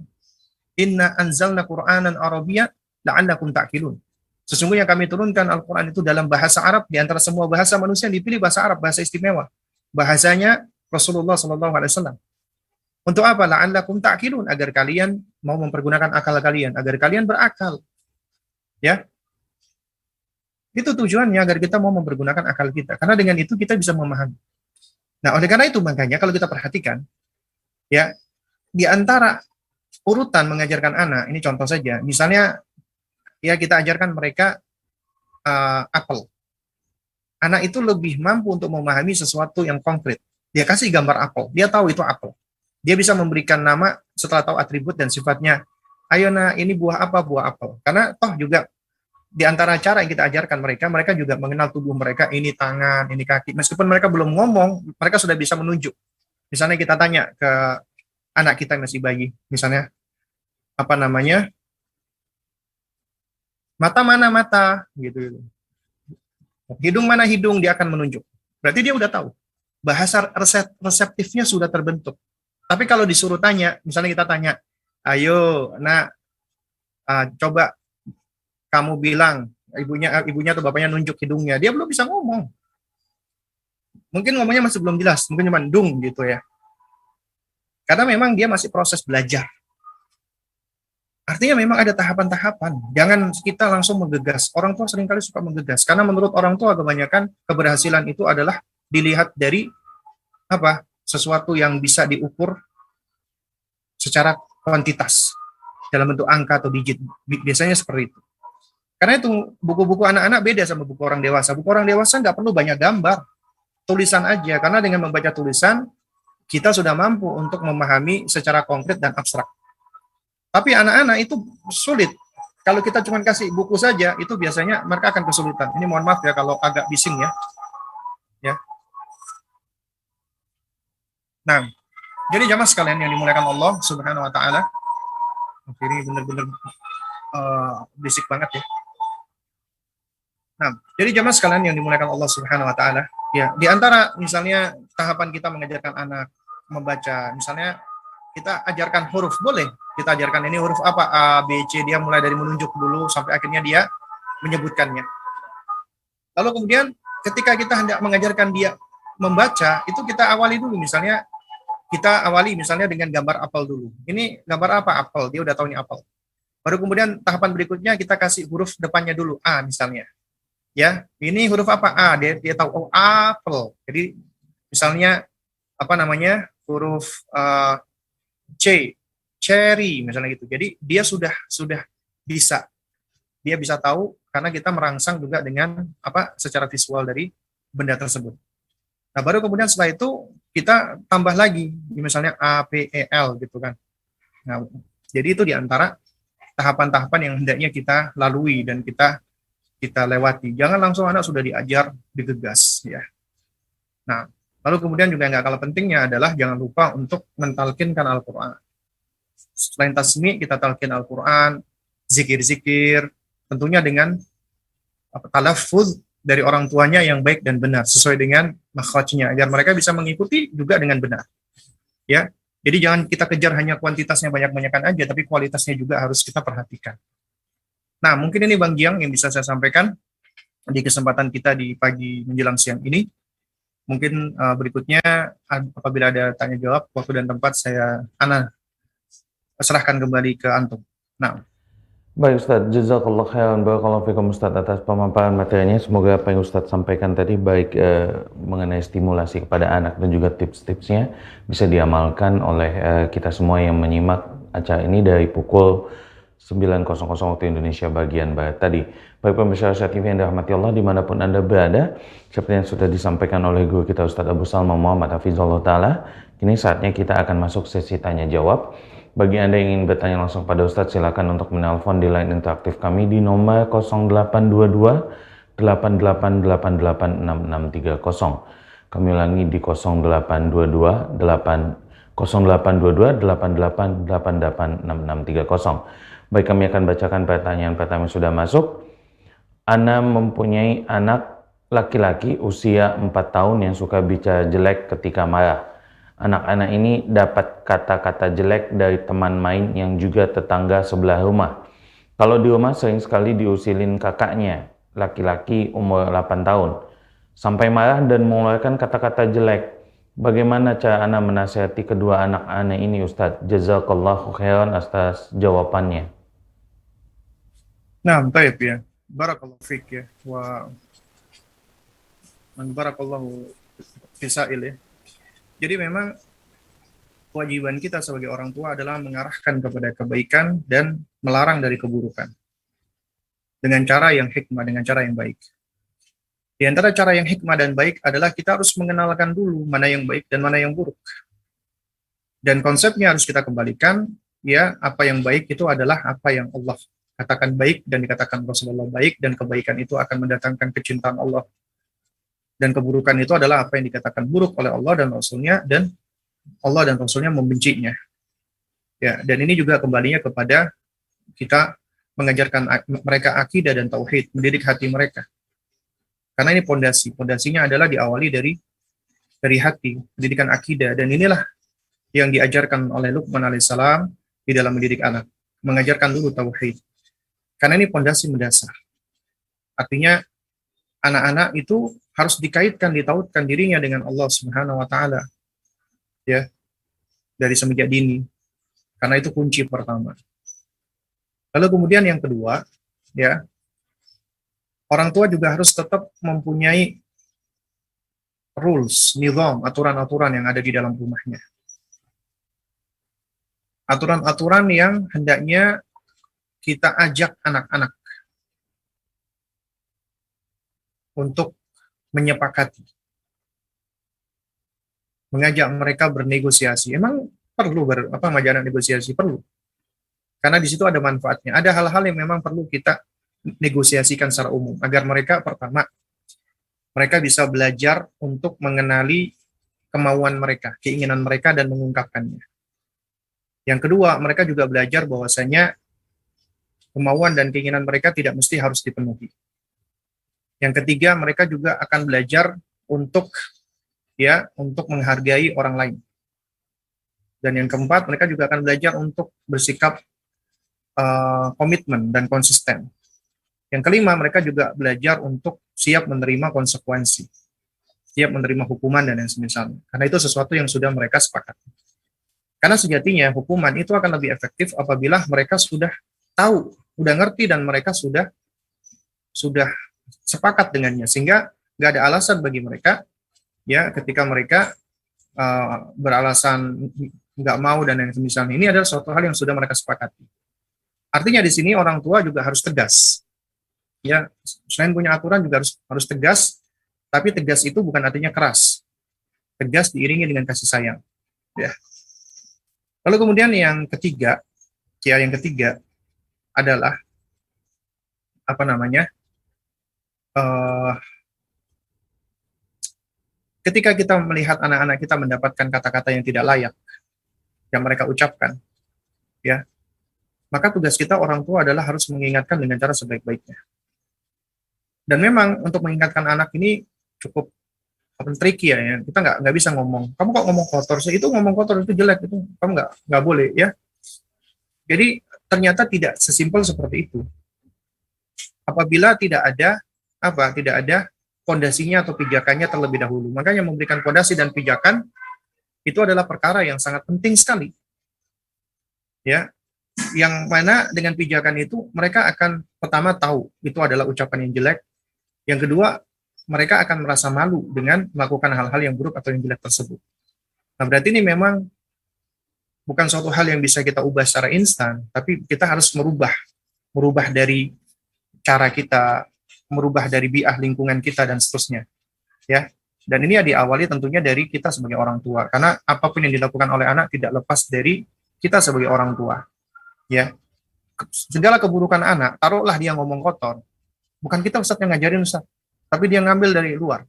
Inna anzalna Qur'anan Arabiyyan la'allakum ta'qilun. Sesungguhnya kami turunkan Al-Qur'an itu dalam bahasa Arab, di antara semua bahasa manusia yang dipilih bahasa Arab, bahasa istimewa. Bahasanya Rasulullah sallallahu alaihi wasallam. Untuk apa? La'allakum ta'qilun, agar kalian mau mempergunakan akal kalian, agar kalian berakal. Ya. Itu tujuannya, agar kita mau mempergunakan akal kita. Karena dengan itu kita bisa memahami. Nah, oleh karena itu makanya kalau kita perhatikan, ya, di antara urutan mengajarkan anak, ini contoh saja, misalnya ya kita ajarkan mereka apel. Anak itu lebih mampu untuk memahami sesuatu yang konkret. Dia kasih gambar apel, dia tahu itu apel. Dia bisa memberikan nama setelah tahu atribut dan sifatnya. Ayo nak, ini buah apa? Buah apel. Karena toh juga di antara cara yang kita ajarkan mereka, mereka juga mengenal tubuh mereka, ini tangan, ini kaki. Meskipun mereka belum ngomong, mereka sudah bisa menunjuk. Misalnya kita tanya ke anak kita yang masih bayi, misalnya, apa namanya, mata mana mata, gitu. Hidung mana hidung, dia akan menunjuk. Berarti dia udah tahu. Bahasa reseptifnya sudah terbentuk. Tapi kalau disuruh tanya, misalnya kita tanya, ayo, nak, coba kamu bilang, ibunya atau bapaknya nunjuk hidungnya, dia belum bisa ngomong. Mungkin ngomongnya masih belum jelas, mungkin cuma dung gitu ya. Karena memang dia masih proses belajar. Artinya memang ada tahapan-tahapan. Jangan kita langsung menggegas. Orang tua seringkali suka menggegas. Karena menurut orang tua kebanyakan keberhasilan itu adalah dilihat dari apa? Sesuatu yang bisa diukur secara kuantitas. Dalam bentuk angka atau digit. Biasanya seperti itu. Karena itu buku-buku anak-anak beda sama buku orang dewasa. Buku orang dewasa nggak perlu banyak gambar, tulisan aja. Karena dengan membaca tulisan, kita sudah mampu untuk memahami secara konkret dan abstrak. Tapi anak-anak itu sulit. Kalau kita cuma kasih buku saja, itu biasanya mereka akan kesulitan. Ini mohon maaf ya kalau agak bising ya. Ya. Nah, jadi jamaah sekalian yang dimuliakan Allah Subhanahu wa taala. Ini benar-benar bisik banget ya. Nah, jadi jamaah sekalian yang dimuliakan Allah Subhanahu wa taala, ya, di antara misalnya tahapan kita mengajarkan anak membaca, misalnya kita ajarkan huruf, boleh. Kita ajarkan ini huruf apa? A, B, C, dia mulai dari menunjuk dulu sampai akhirnya dia menyebutkannya. Lalu kemudian ketika kita hendak mengajarkan dia membaca, itu kita awali dulu, misalnya kita awali misalnya dengan gambar apel dulu. Ini gambar apa? Apel, dia udah tahu ini apel. Baru kemudian tahapan berikutnya kita kasih huruf depannya dulu, A misalnya. Ya, ini huruf apa? A, dia tahu, oh apel. Jadi misalnya apa namanya, huruf C, cherry misalnya gitu. Jadi dia sudah bisa, dia bisa tahu karena kita merangsang juga dengan apa, secara visual dari benda tersebut. Nah, baru kemudian setelah itu kita tambah lagi, misalnya A, P, E, L gitu kan. Nah, jadi itu diantara tahapan-tahapan yang hendaknya kita lalui dan kita lewati. Jangan langsung anak sudah diajar, digegas ya. Nah, lalu kemudian juga nggak kalah pentingnya adalah jangan lupa untuk mentalkinkan Al-Quran. Selain tasmi, kita talkin Al-Quran, zikir-zikir, tentunya dengan talaffuz dari orang tuanya yang baik dan benar, sesuai dengan makhrajnya, agar mereka bisa mengikuti juga dengan benar. Ya, jadi jangan kita kejar hanya kuantitasnya banyak-banyakan aja, tapi kualitasnya juga harus kita perhatikan. Nah, mungkin ini Bang Giang yang bisa saya sampaikan di kesempatan kita di pagi menjelang siang ini. Mungkin berikutnya apabila ada tanya jawab, waktu dan tempat Ana serahkan kembali ke antum. Nah, Baik Ustadz, jazakallah khairan, barakallahu fikum Ustadz atas pemaparan materinya. Semoga apa yang Ustadz sampaikan tadi baik mengenai stimulasi kepada anak dan juga tips-tipsnya bisa diamalkan oleh kita semua yang menyimak acara ini dari pukul 9.00 waktu Indonesia bagian Barat tadi. Baik pemirsa Asia TV yang dirahmati Allah dimanapun Anda berada, seperti yang sudah disampaikan oleh guru kita Ustadz Abu Salma Muhammad Hafizullah Ta'ala, kini saatnya kita akan masuk sesi tanya jawab. Bagi Anda yang ingin bertanya langsung pada Ustadz, silakan untuk menelpon di line interaktif kami di nomor 0822 88886630. Kami ulangi di 0822 8888886630. Baik, kami akan bacakan pertanyaan pertama yang sudah masuk. Ana mempunyai anak laki-laki usia 4 tahun yang suka bicara jelek ketika marah. Anak-anak ini dapat kata-kata jelek dari teman main yang juga tetangga sebelah rumah. Kalau di rumah sering sekali diusilin kakaknya, laki-laki umur 8 tahun. Sampai marah dan mengeluarkan kata-kata jelek. Bagaimana cara Ana menasihati kedua anak-anak ini Ustadz? Jazakallahu khairan atas jawabannya. Nah, baik ya. Barakallahu fiik ya. Wa barakallahu fisail ya. Jadi memang kewajiban kita sebagai orang tua adalah mengarahkan kepada kebaikan dan melarang dari keburukan. Dengan cara yang hikmah, dengan cara yang baik. Di antara cara yang hikmah dan baik adalah kita harus mengenalkan dulu mana yang baik dan mana yang buruk. Dan konsepnya harus kita kembalikan, ya, apa yang baik itu adalah apa yang Allah katakan baik dan dikatakan Rasulullah baik, dan kebaikan itu akan mendatangkan kecintaan Allah. Dan keburukan itu adalah apa yang dikatakan buruk oleh Allah dan Rasulnya, dan Allah dan Rasulnya membencinya. Ya, dan ini juga kembalinya kepada kita mengajarkan mereka akidah dan tauhid, mendidik hati mereka. Karena ini pondasinya adalah diawali dari hati, pendidikan akidah, dan inilah yang diajarkan oleh Luqman alaihissalam di dalam mendidik anak, mengajarkan dulu tauhid. Karena ini pondasi mendasar. Artinya anak-anak itu harus dikaitkan, ditautkan dirinya dengan Allah Subhanahu wa taala. Ya, dari semenjak dini. Karena itu kunci pertama. Lalu kemudian yang kedua, ya, orang tua juga harus tetap mempunyai rules, nizam, aturan-aturan yang ada di dalam rumahnya. Aturan-aturan yang hendaknya kita ajak anak-anak untuk menyepakati, mengajak mereka bernegosiasi. Emang perlu majalah negosiasi? Perlu. Karena di situ ada manfaatnya. Ada hal-hal yang memang perlu kita negosiasikan secara umum agar mereka, pertama, mereka bisa belajar untuk mengenali kemauan mereka, keinginan mereka, dan mengungkapkannya. Yang kedua, mereka juga belajar bahwasanya kemauan dan keinginan mereka tidak mesti harus dipenuhi. Yang ketiga, mereka juga akan belajar untuk menghargai orang lain. Dan yang keempat, mereka juga akan belajar untuk bersikap komitmen dan konsisten. Yang kelima, mereka juga belajar untuk siap menerima konsekuensi, siap menerima hukuman dan yang semisalnya. Karena itu sesuatu yang sudah mereka sepakati. Karena sejatinya hukuman itu akan lebih efektif apabila mereka sudah tahu, sudah ngerti, dan mereka sudah sepakat dengannya, sehingga nggak ada alasan bagi mereka, ya, ketika mereka beralasan nggak mau dan yang semisalnya. Ini adalah suatu hal yang sudah mereka sepakati. Artinya di sini orang tua juga harus tegas. Ya, selain punya aturan juga harus tegas, tapi tegas itu bukan artinya keras. Tegas diiringi dengan kasih sayang. Ya. Lalu kemudian yang ketiga adalah ketika kita melihat anak-anak kita mendapatkan kata-kata yang tidak layak yang mereka ucapkan, ya, maka tugas kita orang tua adalah harus mengingatkan dengan cara sebaik-baiknya. Dan memang untuk mengingatkan anak ini cukup tricky ya. Kita nggak bisa ngomong, kamu kok ngomong kotor sih, itu ngomong kotor, itu jelek, itu kamu nggak boleh, ya. Jadi ternyata tidak sesimpel seperti itu. Apabila tidak ada pondasinya atau pijakannya terlebih dahulu. Makanya memberikan pondasi dan pijakan itu adalah perkara yang sangat penting sekali. Ya. yang mana dengan pijakan itu mereka akan pertama tahu itu adalah ucapan yang jelek. Yang kedua, mereka akan merasa malu dengan melakukan hal-hal yang buruk atau yang jelek tersebut. Nah, berarti ini memang bukan suatu hal yang bisa kita ubah secara instan, tapi kita harus merubah dari cara kita, merubah dari biah lingkungan kita dan seterusnya, ya. Dan ini ya diawali tentunya dari kita sebagai orang tua, karena apapun yang dilakukan oleh anak tidak lepas dari kita sebagai orang tua, ya. Segala keburukan anak, taruhlah dia ngomong kotor, bukan kita Ustaz yang ngajarin Ustaz, tapi dia ngambil dari luar.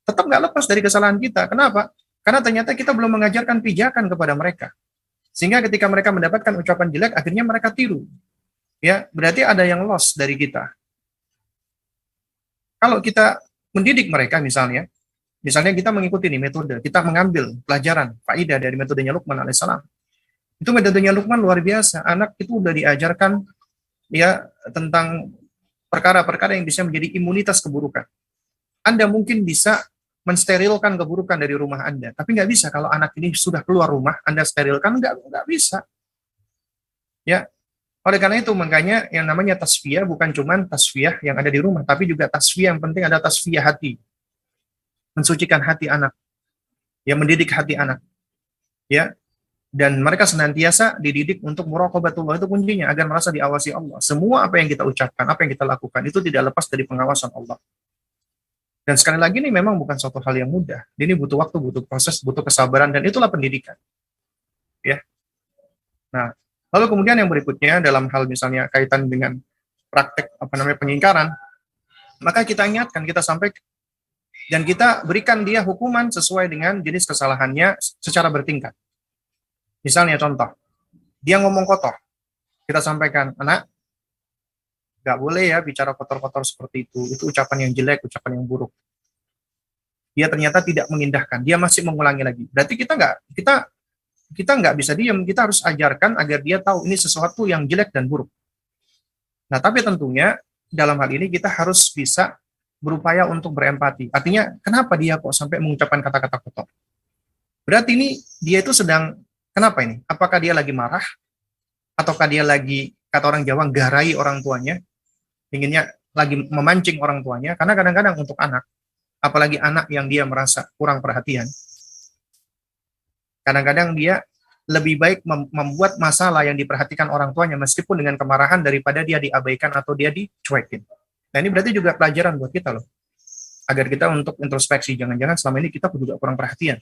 Tetap nggak lepas dari kesalahan kita. Kenapa? Karena ternyata kita belum mengajarkan pijakan kepada mereka. Sehingga ketika mereka mendapatkan ucapan jelek, akhirnya mereka tiru. Ya, berarti ada yang loss dari kita. Kalau kita mendidik mereka misalnya kita mengikuti nih metode, kita mengambil pelajaran, faidah dari metodenya Luqman alaihissalam. Itu metodenya Luqman luar biasa. Anak itu udah diajarkan ya tentang perkara-perkara yang bisa menjadi imunitas keburukan. Anda mungkin bisa mensterilkan keburukan dari rumah Anda, tapi nggak bisa kalau anak ini sudah keluar rumah, Anda sterilkan, nggak bisa. Ya, oleh karena itu makanya yang namanya tasfiyah bukan cuma tasfiyah yang ada di rumah, tapi juga tasfiyah yang penting ada tasfiyah hati, mensucikan hati anak, ya mendidik hati anak, ya. Dan mereka senantiasa dididik untuk muraqabatullah, itu kuncinya agar merasa diawasi Allah. Semua apa yang kita ucapkan, apa yang kita lakukan itu tidak lepas dari pengawasan Allah. Dan sekali lagi ini memang bukan suatu hal yang mudah. Ini butuh waktu, butuh proses, butuh kesabaran, dan itulah pendidikan. Ya. Nah, lalu kemudian yang berikutnya dalam hal misalnya kaitan dengan praktek pengingkaran, maka kita ingatkan, kita sampaikan, dan kita berikan dia hukuman sesuai dengan jenis kesalahannya secara bertingkat. Misalnya contoh, dia ngomong kotor, kita sampaikan, anak, nggak boleh ya bicara kotor-kotor seperti itu ucapan yang jelek, ucapan yang buruk. Dia ternyata tidak mengindahkan, dia masih mengulangi lagi. Berarti kita nggak bisa diam, kita harus ajarkan agar dia tahu ini sesuatu yang jelek dan buruk. Nah, tapi tentunya dalam hal ini kita harus bisa berupaya untuk berempati. Artinya, kenapa dia kok sampai mengucapkan kata-kata kotor? Berarti ini dia itu sedang, kenapa ini? Apakah dia lagi marah? Ataukah dia lagi, kata orang Jawa, garai orang tuanya? Inginnya lagi memancing orang tuanya, karena kadang-kadang untuk anak, apalagi anak yang dia merasa kurang perhatian, kadang-kadang dia lebih baik membuat masalah yang diperhatikan orang tuanya meskipun dengan kemarahan daripada dia diabaikan atau dia dicuekin. Nah, ini berarti juga pelajaran buat kita loh, agar kita untuk introspeksi, jangan-jangan selama ini kita juga kurang perhatian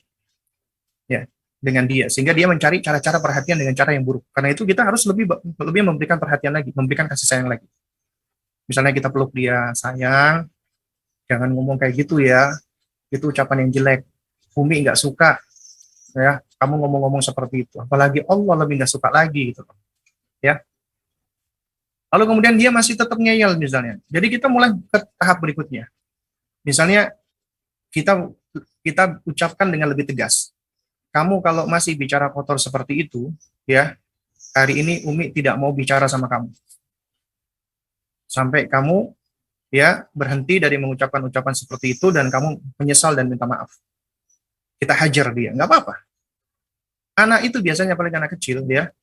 ya dengan dia, sehingga dia mencari cara-cara perhatian dengan cara yang buruk. Karena itu kita harus lebih memberikan perhatian lagi, memberikan kasih sayang lagi. Misalnya kita peluk dia, sayang, jangan ngomong kayak gitu ya, itu ucapan yang jelek, Umi nggak suka, ya, kamu ngomong-ngomong seperti itu, apalagi Allah lebih nggak suka lagi, gitu, ya. Lalu kemudian dia masih tetap ngeyel misalnya, jadi kita mulai ke tahap berikutnya, misalnya kita ucapkan dengan lebih tegas, kamu kalau masih bicara kotor seperti itu, ya, hari ini Umi tidak mau bicara sama kamu. Sampai kamu ya berhenti dari mengucapkan ucapan seperti itu dan kamu menyesal dan minta maaf. Kita hajar dia, nggak apa-apa. Anak itu biasanya paling anak kecil dia,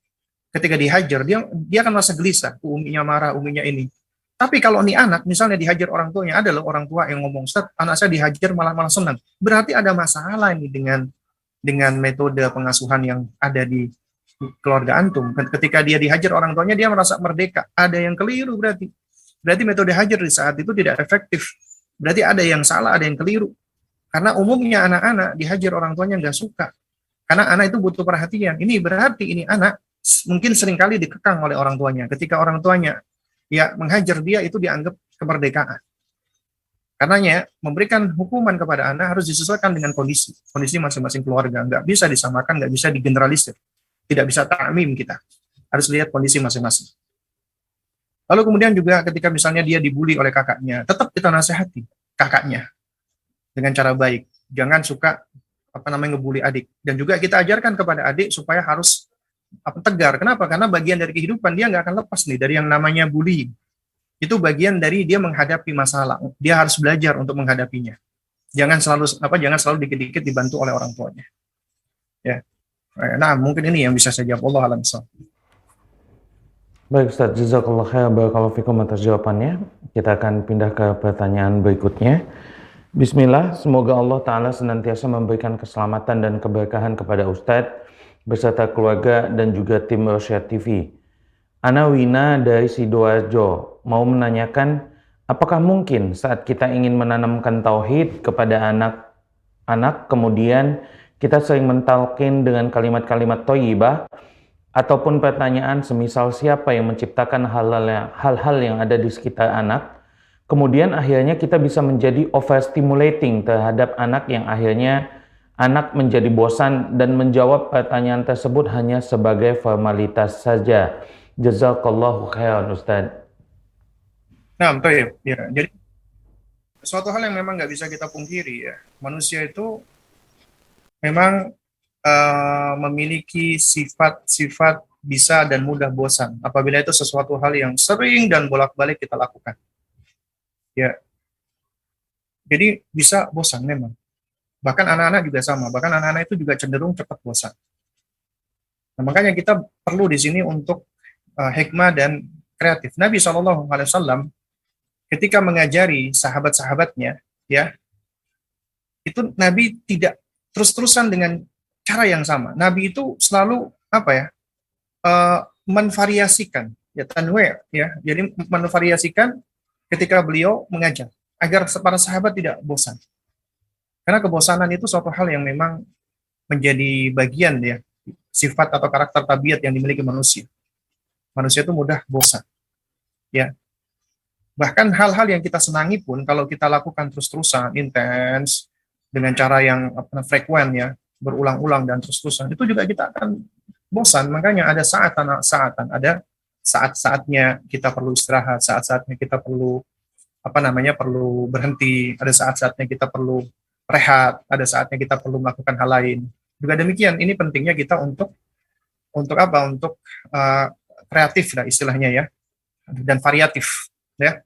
ketika dihajar dia akan merasa gelisah, uminya marah, uminya ini. Tapi kalau nih anak misalnya dihajar orang tuanya, ada loh orang tua yang ngomong, Ustaz, anak saya dihajar malah senang. Berarti ada masalah ini dengan metode pengasuhan yang ada di keluarga antum. Ketika dia dihajar orang tuanya, dia merasa merdeka. Ada yang keliru berarti. Berarti metode hajar di saat itu tidak efektif. Berarti ada yang salah, ada yang keliru. Karena umumnya anak-anak dihajar orang tuanya nggak suka. Karena anak itu butuh perhatian. Ini berarti ini anak mungkin seringkali dikekang oleh orang tuanya. Ketika orang tuanya ya menghajar dia, itu dianggap kemerdekaan. Karenanya memberikan hukuman kepada anak harus disesuaikan dengan kondisi masing-masing keluarga. Nggak bisa disamakan, nggak bisa digeneralisir. Tidak bisa ta'mim kita. Harus lihat kondisi masing-masing. Lalu kemudian juga ketika misalnya dia dibully oleh kakaknya, tetap kita nasihati kakaknya dengan cara baik. Jangan suka ngebully adik. Dan juga kita ajarkan kepada adik supaya harus tegar. Kenapa? Karena bagian dari kehidupan dia nggak akan lepas nih dari yang namanya bullying. Itu bagian dari dia menghadapi masalah. Dia harus belajar untuk menghadapinya. Jangan selalu dikit-dikit dibantu oleh orang tuanya. Ya. Nah, mungkin ini yang bisa saya jawab. Allah alam. Baik Ustaz, jazakallah khair, barakallahu fikum atas jawabannya. Kita akan pindah ke pertanyaan berikutnya. Bismillah, semoga Allah Ta'ala senantiasa memberikan keselamatan dan keberkahan kepada Ustadz beserta keluarga dan juga tim Rosyad TV. Ana Wina dari Sidoarjo mau menanyakan, apakah mungkin saat kita ingin menanamkan tauhid kepada anak-anak, kemudian kita sering mentalkin dengan kalimat-kalimat thayyibah, ataupun pertanyaan semisal siapa yang menciptakan hal-hal yang ada di sekitar anak, kemudian akhirnya kita bisa menjadi overstimulating terhadap anak yang akhirnya anak menjadi bosan dan menjawab pertanyaan tersebut hanya sebagai formalitas saja. Jazakallahu khairan Ustaz. Nah, baik. Ya, jadi suatu hal yang memang nggak bisa kita pungkiri ya. Manusia itu memang memiliki sifat-sifat bisa dan mudah bosan apabila itu sesuatu hal yang sering dan bolak-balik kita lakukan. Ya, jadi bisa bosan memang. Bahkan anak-anak juga sama. Bahkan anak-anak itu juga cenderung cepat bosan. Nah, makanya kita perlu di sini untuk hikmah dan kreatif. Nabi SAW ketika mengajari sahabat-sahabatnya, ya, itu Nabi tidak terus-terusan dengan cara yang sama. Nabi itu selalu apa ya, menvariasikan, ya tanwe, ya, jadi menvariasikan ketika beliau mengajar agar para sahabat tidak bosan. Karena kebosanan itu suatu hal yang memang menjadi bagian ya sifat atau karakter tabiat yang dimiliki manusia. Manusia itu mudah bosan, ya. Bahkan hal-hal yang kita senangi pun kalau kita lakukan terus-terusan, intens, dengan cara yang frekuen ya, berulang-ulang dan terus-terusan, itu juga kita akan bosan. Makanya ada saat-saatan, ada saat-saatnya kita perlu istirahat, saat-saatnya kita perlu perlu berhenti, ada saat-saatnya kita perlu rehat, ada saatnya kita perlu melakukan hal lain. Juga demikian, ini pentingnya kita untuk apa? Untuk kreatif lah istilahnya ya, dan variatif ya.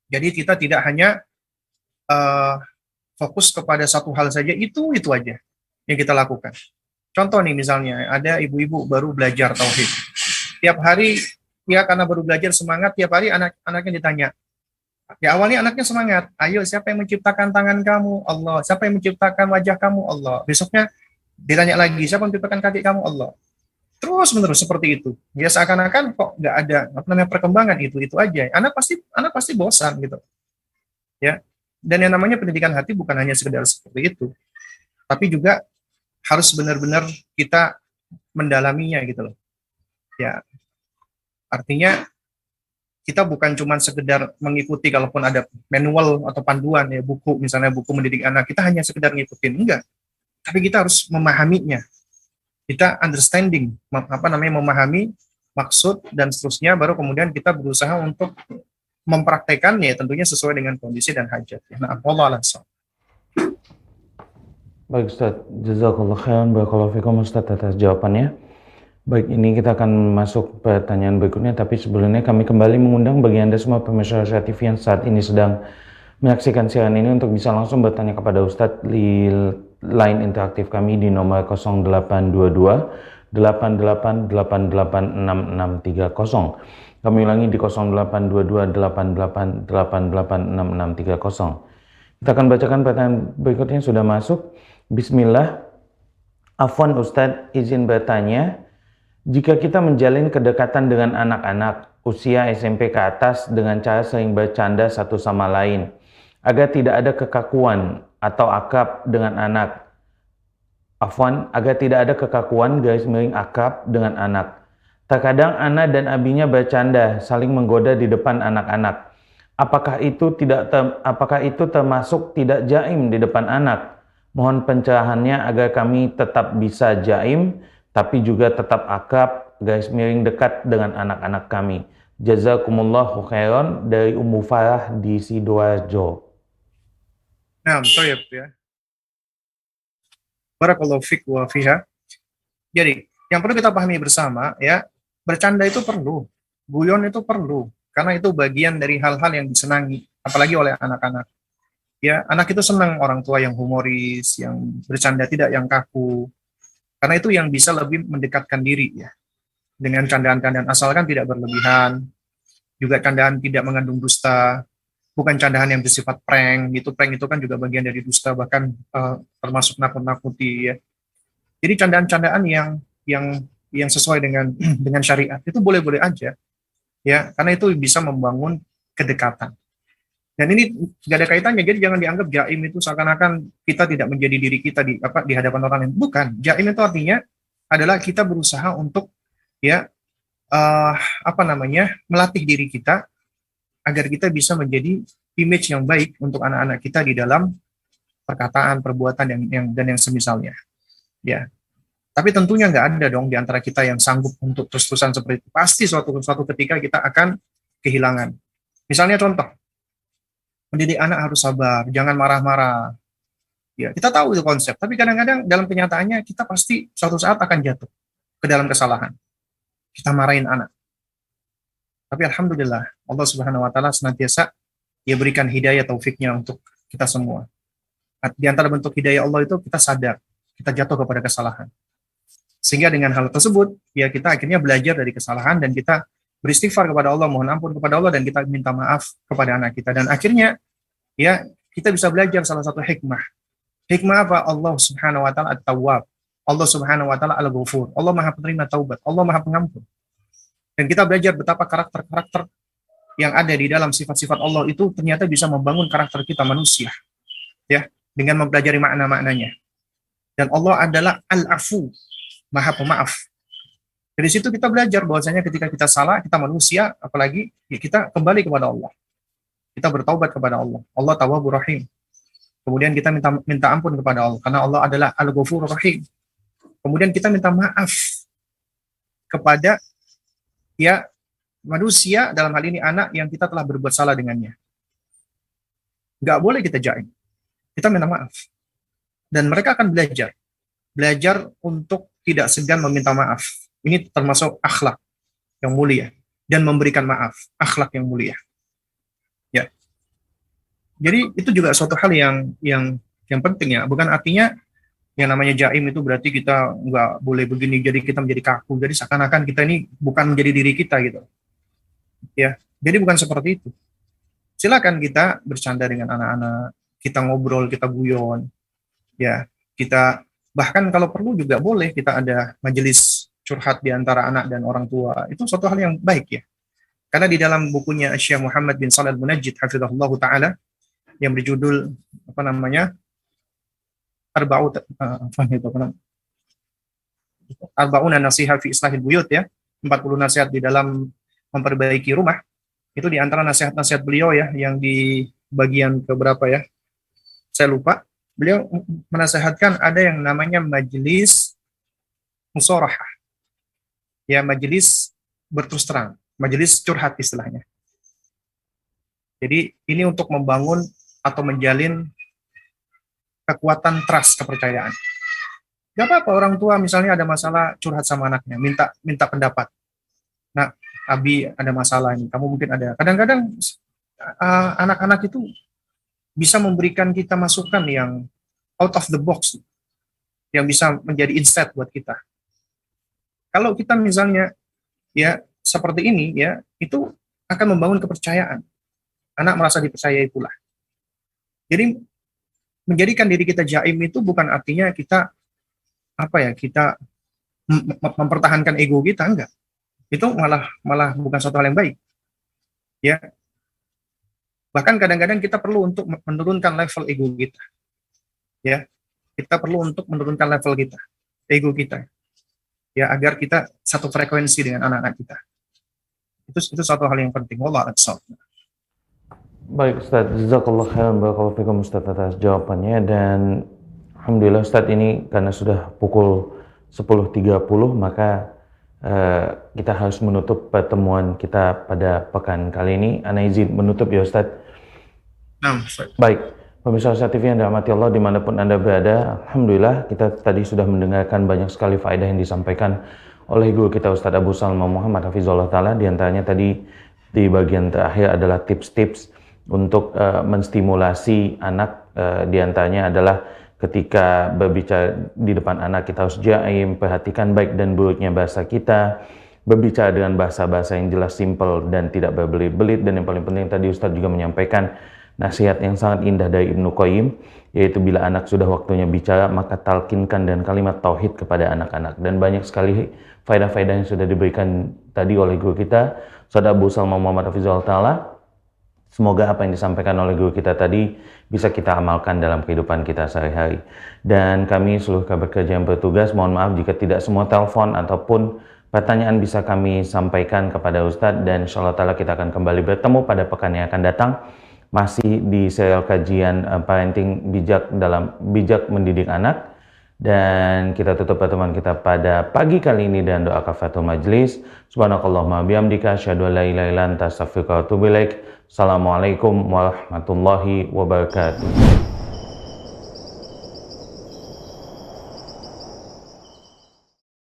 Jadi kita tidak hanya fokus kepada satu hal saja, itu aja yang kita lakukan. Contoh nih misalnya, ada ibu-ibu baru belajar tauhid. Tiap hari, ya karena baru belajar semangat, tiap hari anak-anaknya ditanya. Ya awalnya anaknya semangat, ayo siapa yang menciptakan tangan kamu? Allah. Siapa yang menciptakan wajah kamu? Allah. Besoknya ditanya lagi, siapa yang menciptakan kaki kamu? Allah. Terus menerus seperti itu. Ya seakan-akan kok nggak ada perkembangan itu aja. Anak pasti bosan gitu. Ya. Dan yang namanya pendidikan hati bukan hanya sekedar seperti itu, tapi juga harus benar-benar kita mendalaminya gitu loh. Ya. Artinya kita bukan cuma sekedar mengikuti kalaupun ada manual atau panduan ya, buku misalnya buku mendidik anak, kita hanya sekedar ngikutin, enggak. Tapi kita harus memahaminya. Kita understanding, memahami maksud dan seterusnya, baru kemudian kita berusaha untuk mempraktekannya tentunya sesuai dengan kondisi dan hajat. Nah, Allah alam. Baik Ustaz, jazakallah khairan, barakallahu fikum Ustaz atas jawabannya. Baik, ini kita akan masuk pertanyaan berikutnya, tapi sebelumnya kami kembali mengundang bagi Anda semua pemirsa Rosyad TV yang saat ini sedang menyaksikan siaran ini untuk bisa langsung bertanya kepada Ustadz di line interaktif kami di nomor 0822 88886630. Kami ulangi di 0822 88886630. Kita akan bacakan pertanyaan berikutnya sudah masuk. Bismillah. Afwan Ustadz, izin bertanya. Jika kita menjalin kedekatan dengan anak-anak usia SMP ke atas dengan cara sering bercanda satu sama lain, agar tidak ada kekakuan atau akrab dengan anak. Agar tidak ada kekakuan akrab dengan anak. Terkadang Ana dan Abinya bercanda, saling menggoda di depan anak-anak. Apakah itu termasuk tidak jaim di depan anak? Mohon pencerahannya agar kami tetap bisa jaim, tapi juga tetap akrab, dekat dengan anak-anak kami. Jazakumullahu khairan dari Ummu Farah di Sidoarjo. Nah, toyib ya. Barakallahu fiik wa fiha. Jadi, yang perlu kita pahami bersama ya, bercanda itu perlu, guyon itu perlu, karena itu bagian dari hal-hal yang disenangi, apalagi oleh anak-anak. Ya, anak itu senang orang tua yang humoris, yang bercanda, tidak yang kaku. Karena itu yang bisa lebih mendekatkan diri ya. dengan candaan-candaan asalkan tidak berlebihan, juga candaan tidak mengandung dusta, bukan candaan yang bersifat prank. Prank itu kan juga bagian dari dusta, bahkan termasuk nakut-nakuti ya. Jadi candaan-candaan yang yang sesuai dengan dengan syariat itu boleh-boleh aja ya, karena itu bisa membangun kedekatan. Dan ini tidak ada kaitannya, jadi jangan dianggap jaim itu seakan-akan kita tidak menjadi diri kita di hadapan orang lain. Bukan, jaim itu artinya adalah kita berusaha untuk ya uh, melatih diri kita agar kita bisa menjadi image yang baik untuk anak-anak kita di dalam perkataan, perbuatan dan yang semisalnya. Ya, tapi tentunya nggak ada dong di antara kita yang sanggup untuk terus-terusan seperti itu. Pasti suatu ketika kita akan kehilangan. Misalnya contoh, mendidik anak harus sabar, jangan marah-marah. Ya, kita tahu itu konsep, tapi kadang-kadang dalam kenyataannya kita pasti suatu saat akan jatuh ke dalam kesalahan. Kita marahin anak. Tapi alhamdulillah, Allah Subhanahu wa taala senantiasa ya berikan hidayah taufiknya untuk kita semua. Di antara bentuk hidayah Allah itu kita sadar, kita jatuh kepada kesalahan. Sehingga dengan hal tersebut, ya kita akhirnya belajar dari kesalahan dan kita beristighfar kepada Allah, mohon ampun kepada Allah, dan kita minta maaf kepada anak kita. Dan akhirnya, ya kita bisa belajar salah satu hikmah. Hikmah apa? Allah Subhanahu wa taala At-Tawwab. Allah Subhanahu wa taala Al-Ghafur. Allah Maha Penerima Taubat. Allah Maha Pengampun. Dan kita belajar betapa karakter-karakter yang ada di dalam sifat-sifat Allah itu ternyata bisa membangun karakter kita manusia. Ya, dengan mempelajari makna-maknanya. Dan Allah adalah Al-Afu, Maha Pemaaf. Dari situ kita belajar bahwasanya ketika kita salah, kita manusia, apalagi ya kita kembali kepada Allah. Kita bertaubat kepada Allah. Allah Tawwabur Rahim. Kemudian kita minta ampun kepada Allah karena Allah adalah Al-Ghafurur Rahim. Kemudian kita minta maaf kepada ya manusia, dalam hal ini anak yang kita telah berbuat salah dengannya. Nggak boleh kita jaim. Kita minta maaf. Dan mereka akan belajar untuk tidak segan meminta maaf. Ini termasuk akhlak yang mulia dan memberikan maaf, akhlak yang mulia. Ya. Jadi itu juga suatu hal yang penting ya. Bukan artinya yang namanya jaim itu berarti kita nggak boleh begini, jadi kita menjadi kaku. Jadi seakan-akan kita ini bukan menjadi diri kita gitu. Ya. Jadi bukan seperti itu. Silakan kita bercanda dengan anak-anak, kita ngobrol, kita guyon. Ya, kita bahkan kalau perlu juga boleh kita ada majelis curhat di antara anak dan orang tua. Itu suatu hal yang baik ya. Karena di dalam bukunya Syekh Muhammad bin Shalih Al-Munajjid hafizahullah taala yang berjudul Arba'una Nasiha fi Islahil Buyut ya, 40 nasihat di dalam memperbaiki rumah. Itu di antara nasihat-nasihat beliau ya, yang di bagian keberapa ya, saya lupa. Beliau menasihatkan ada yang namanya majelis musorahah. Ya, majelis berterus terang, majelis curhat istilahnya. Jadi ini untuk membangun atau menjalin kekuatan trust, kepercayaan. Gak apa-apa orang tua misalnya ada masalah curhat sama anaknya, minta pendapat. Nah, Abi ada masalah ini, kamu mungkin ada. Kadang-kadang anak-anak itu bisa memberikan kita masukan yang out of the box, yang bisa menjadi insight buat kita. Kalau kita misalnya ya seperti ini ya, itu akan membangun kepercayaan. Anak merasa dipercayai pula. Jadi menjadikan diri kita jaim itu bukan artinya kita kita mempertahankan ego kita, enggak. Itu malah bukan suatu hal yang baik. Ya. Bahkan kadang-kadang kita perlu untuk menurunkan level ego kita. Ya. Kita perlu untuk menurunkan level kita, ego kita. Ya, agar kita satu frekuensi dengan anak-anak kita. Itu suatu hal yang penting. Wallahu a'lam. Baik Ustaz, jazakallah khairan barakallahu fikum Ustaz atas jawabannya. Dan alhamdulillah Ustaz, ini karena sudah pukul 10.30 maka kita harus menutup pertemuan kita pada pekan kali ini. Ana izin menutup ya Ustaz. Baik, pemirsa Rosyad TV yang dirahmati Allah dimanapun Anda berada, alhamdulillah kita tadi sudah mendengarkan banyak sekali faedah yang disampaikan oleh guru kita Ustaz Abu Salma Muhammad Hafizullah Ta'ala. Di antaranya tadi di bagian terakhir adalah tips-tips untuk menstimulasi anak. Di antaranya adalah ketika berbicara di depan anak kita harus jaim, perhatikan baik dan buruknya bahasa kita. berbicara dengan bahasa-bahasa yang jelas, simple, dan tidak berbelit-belit. Dan yang paling penting tadi Ustadz juga menyampaikan nasihat yang sangat indah dari Ibnu Qayyim, yaitu bila anak sudah waktunya bicara, maka talkinkan dan kalimat tauhid kepada anak-anak. Dan banyak sekali faedah-faedah yang sudah diberikan tadi oleh guru kita, Ustadz Abu Salma Muhammad Hafizahullah Ta'ala. Semoga apa yang disampaikan oleh guru kita tadi bisa kita amalkan dalam kehidupan kita sehari-hari. Dan kami seluruh kabar kerja yang bertugas, mohon maaf jika tidak semua telepon ataupun pertanyaan bisa kami sampaikan kepada Ustadz, dan insya Allah ta'ala kita akan kembali bertemu pada pekan yang akan datang, masih di serial kajian parenting bijak mendidik anak. Dan kita tutup pertemuan kita pada pagi kali ini dengan doa kafaratul majlis. Subhanakallahumma bihamdika asyhadu an la ilaha illa anta astaghfiruka wa atubu ilaik. Assalamualaikum warahmatullahi wabarakatuh.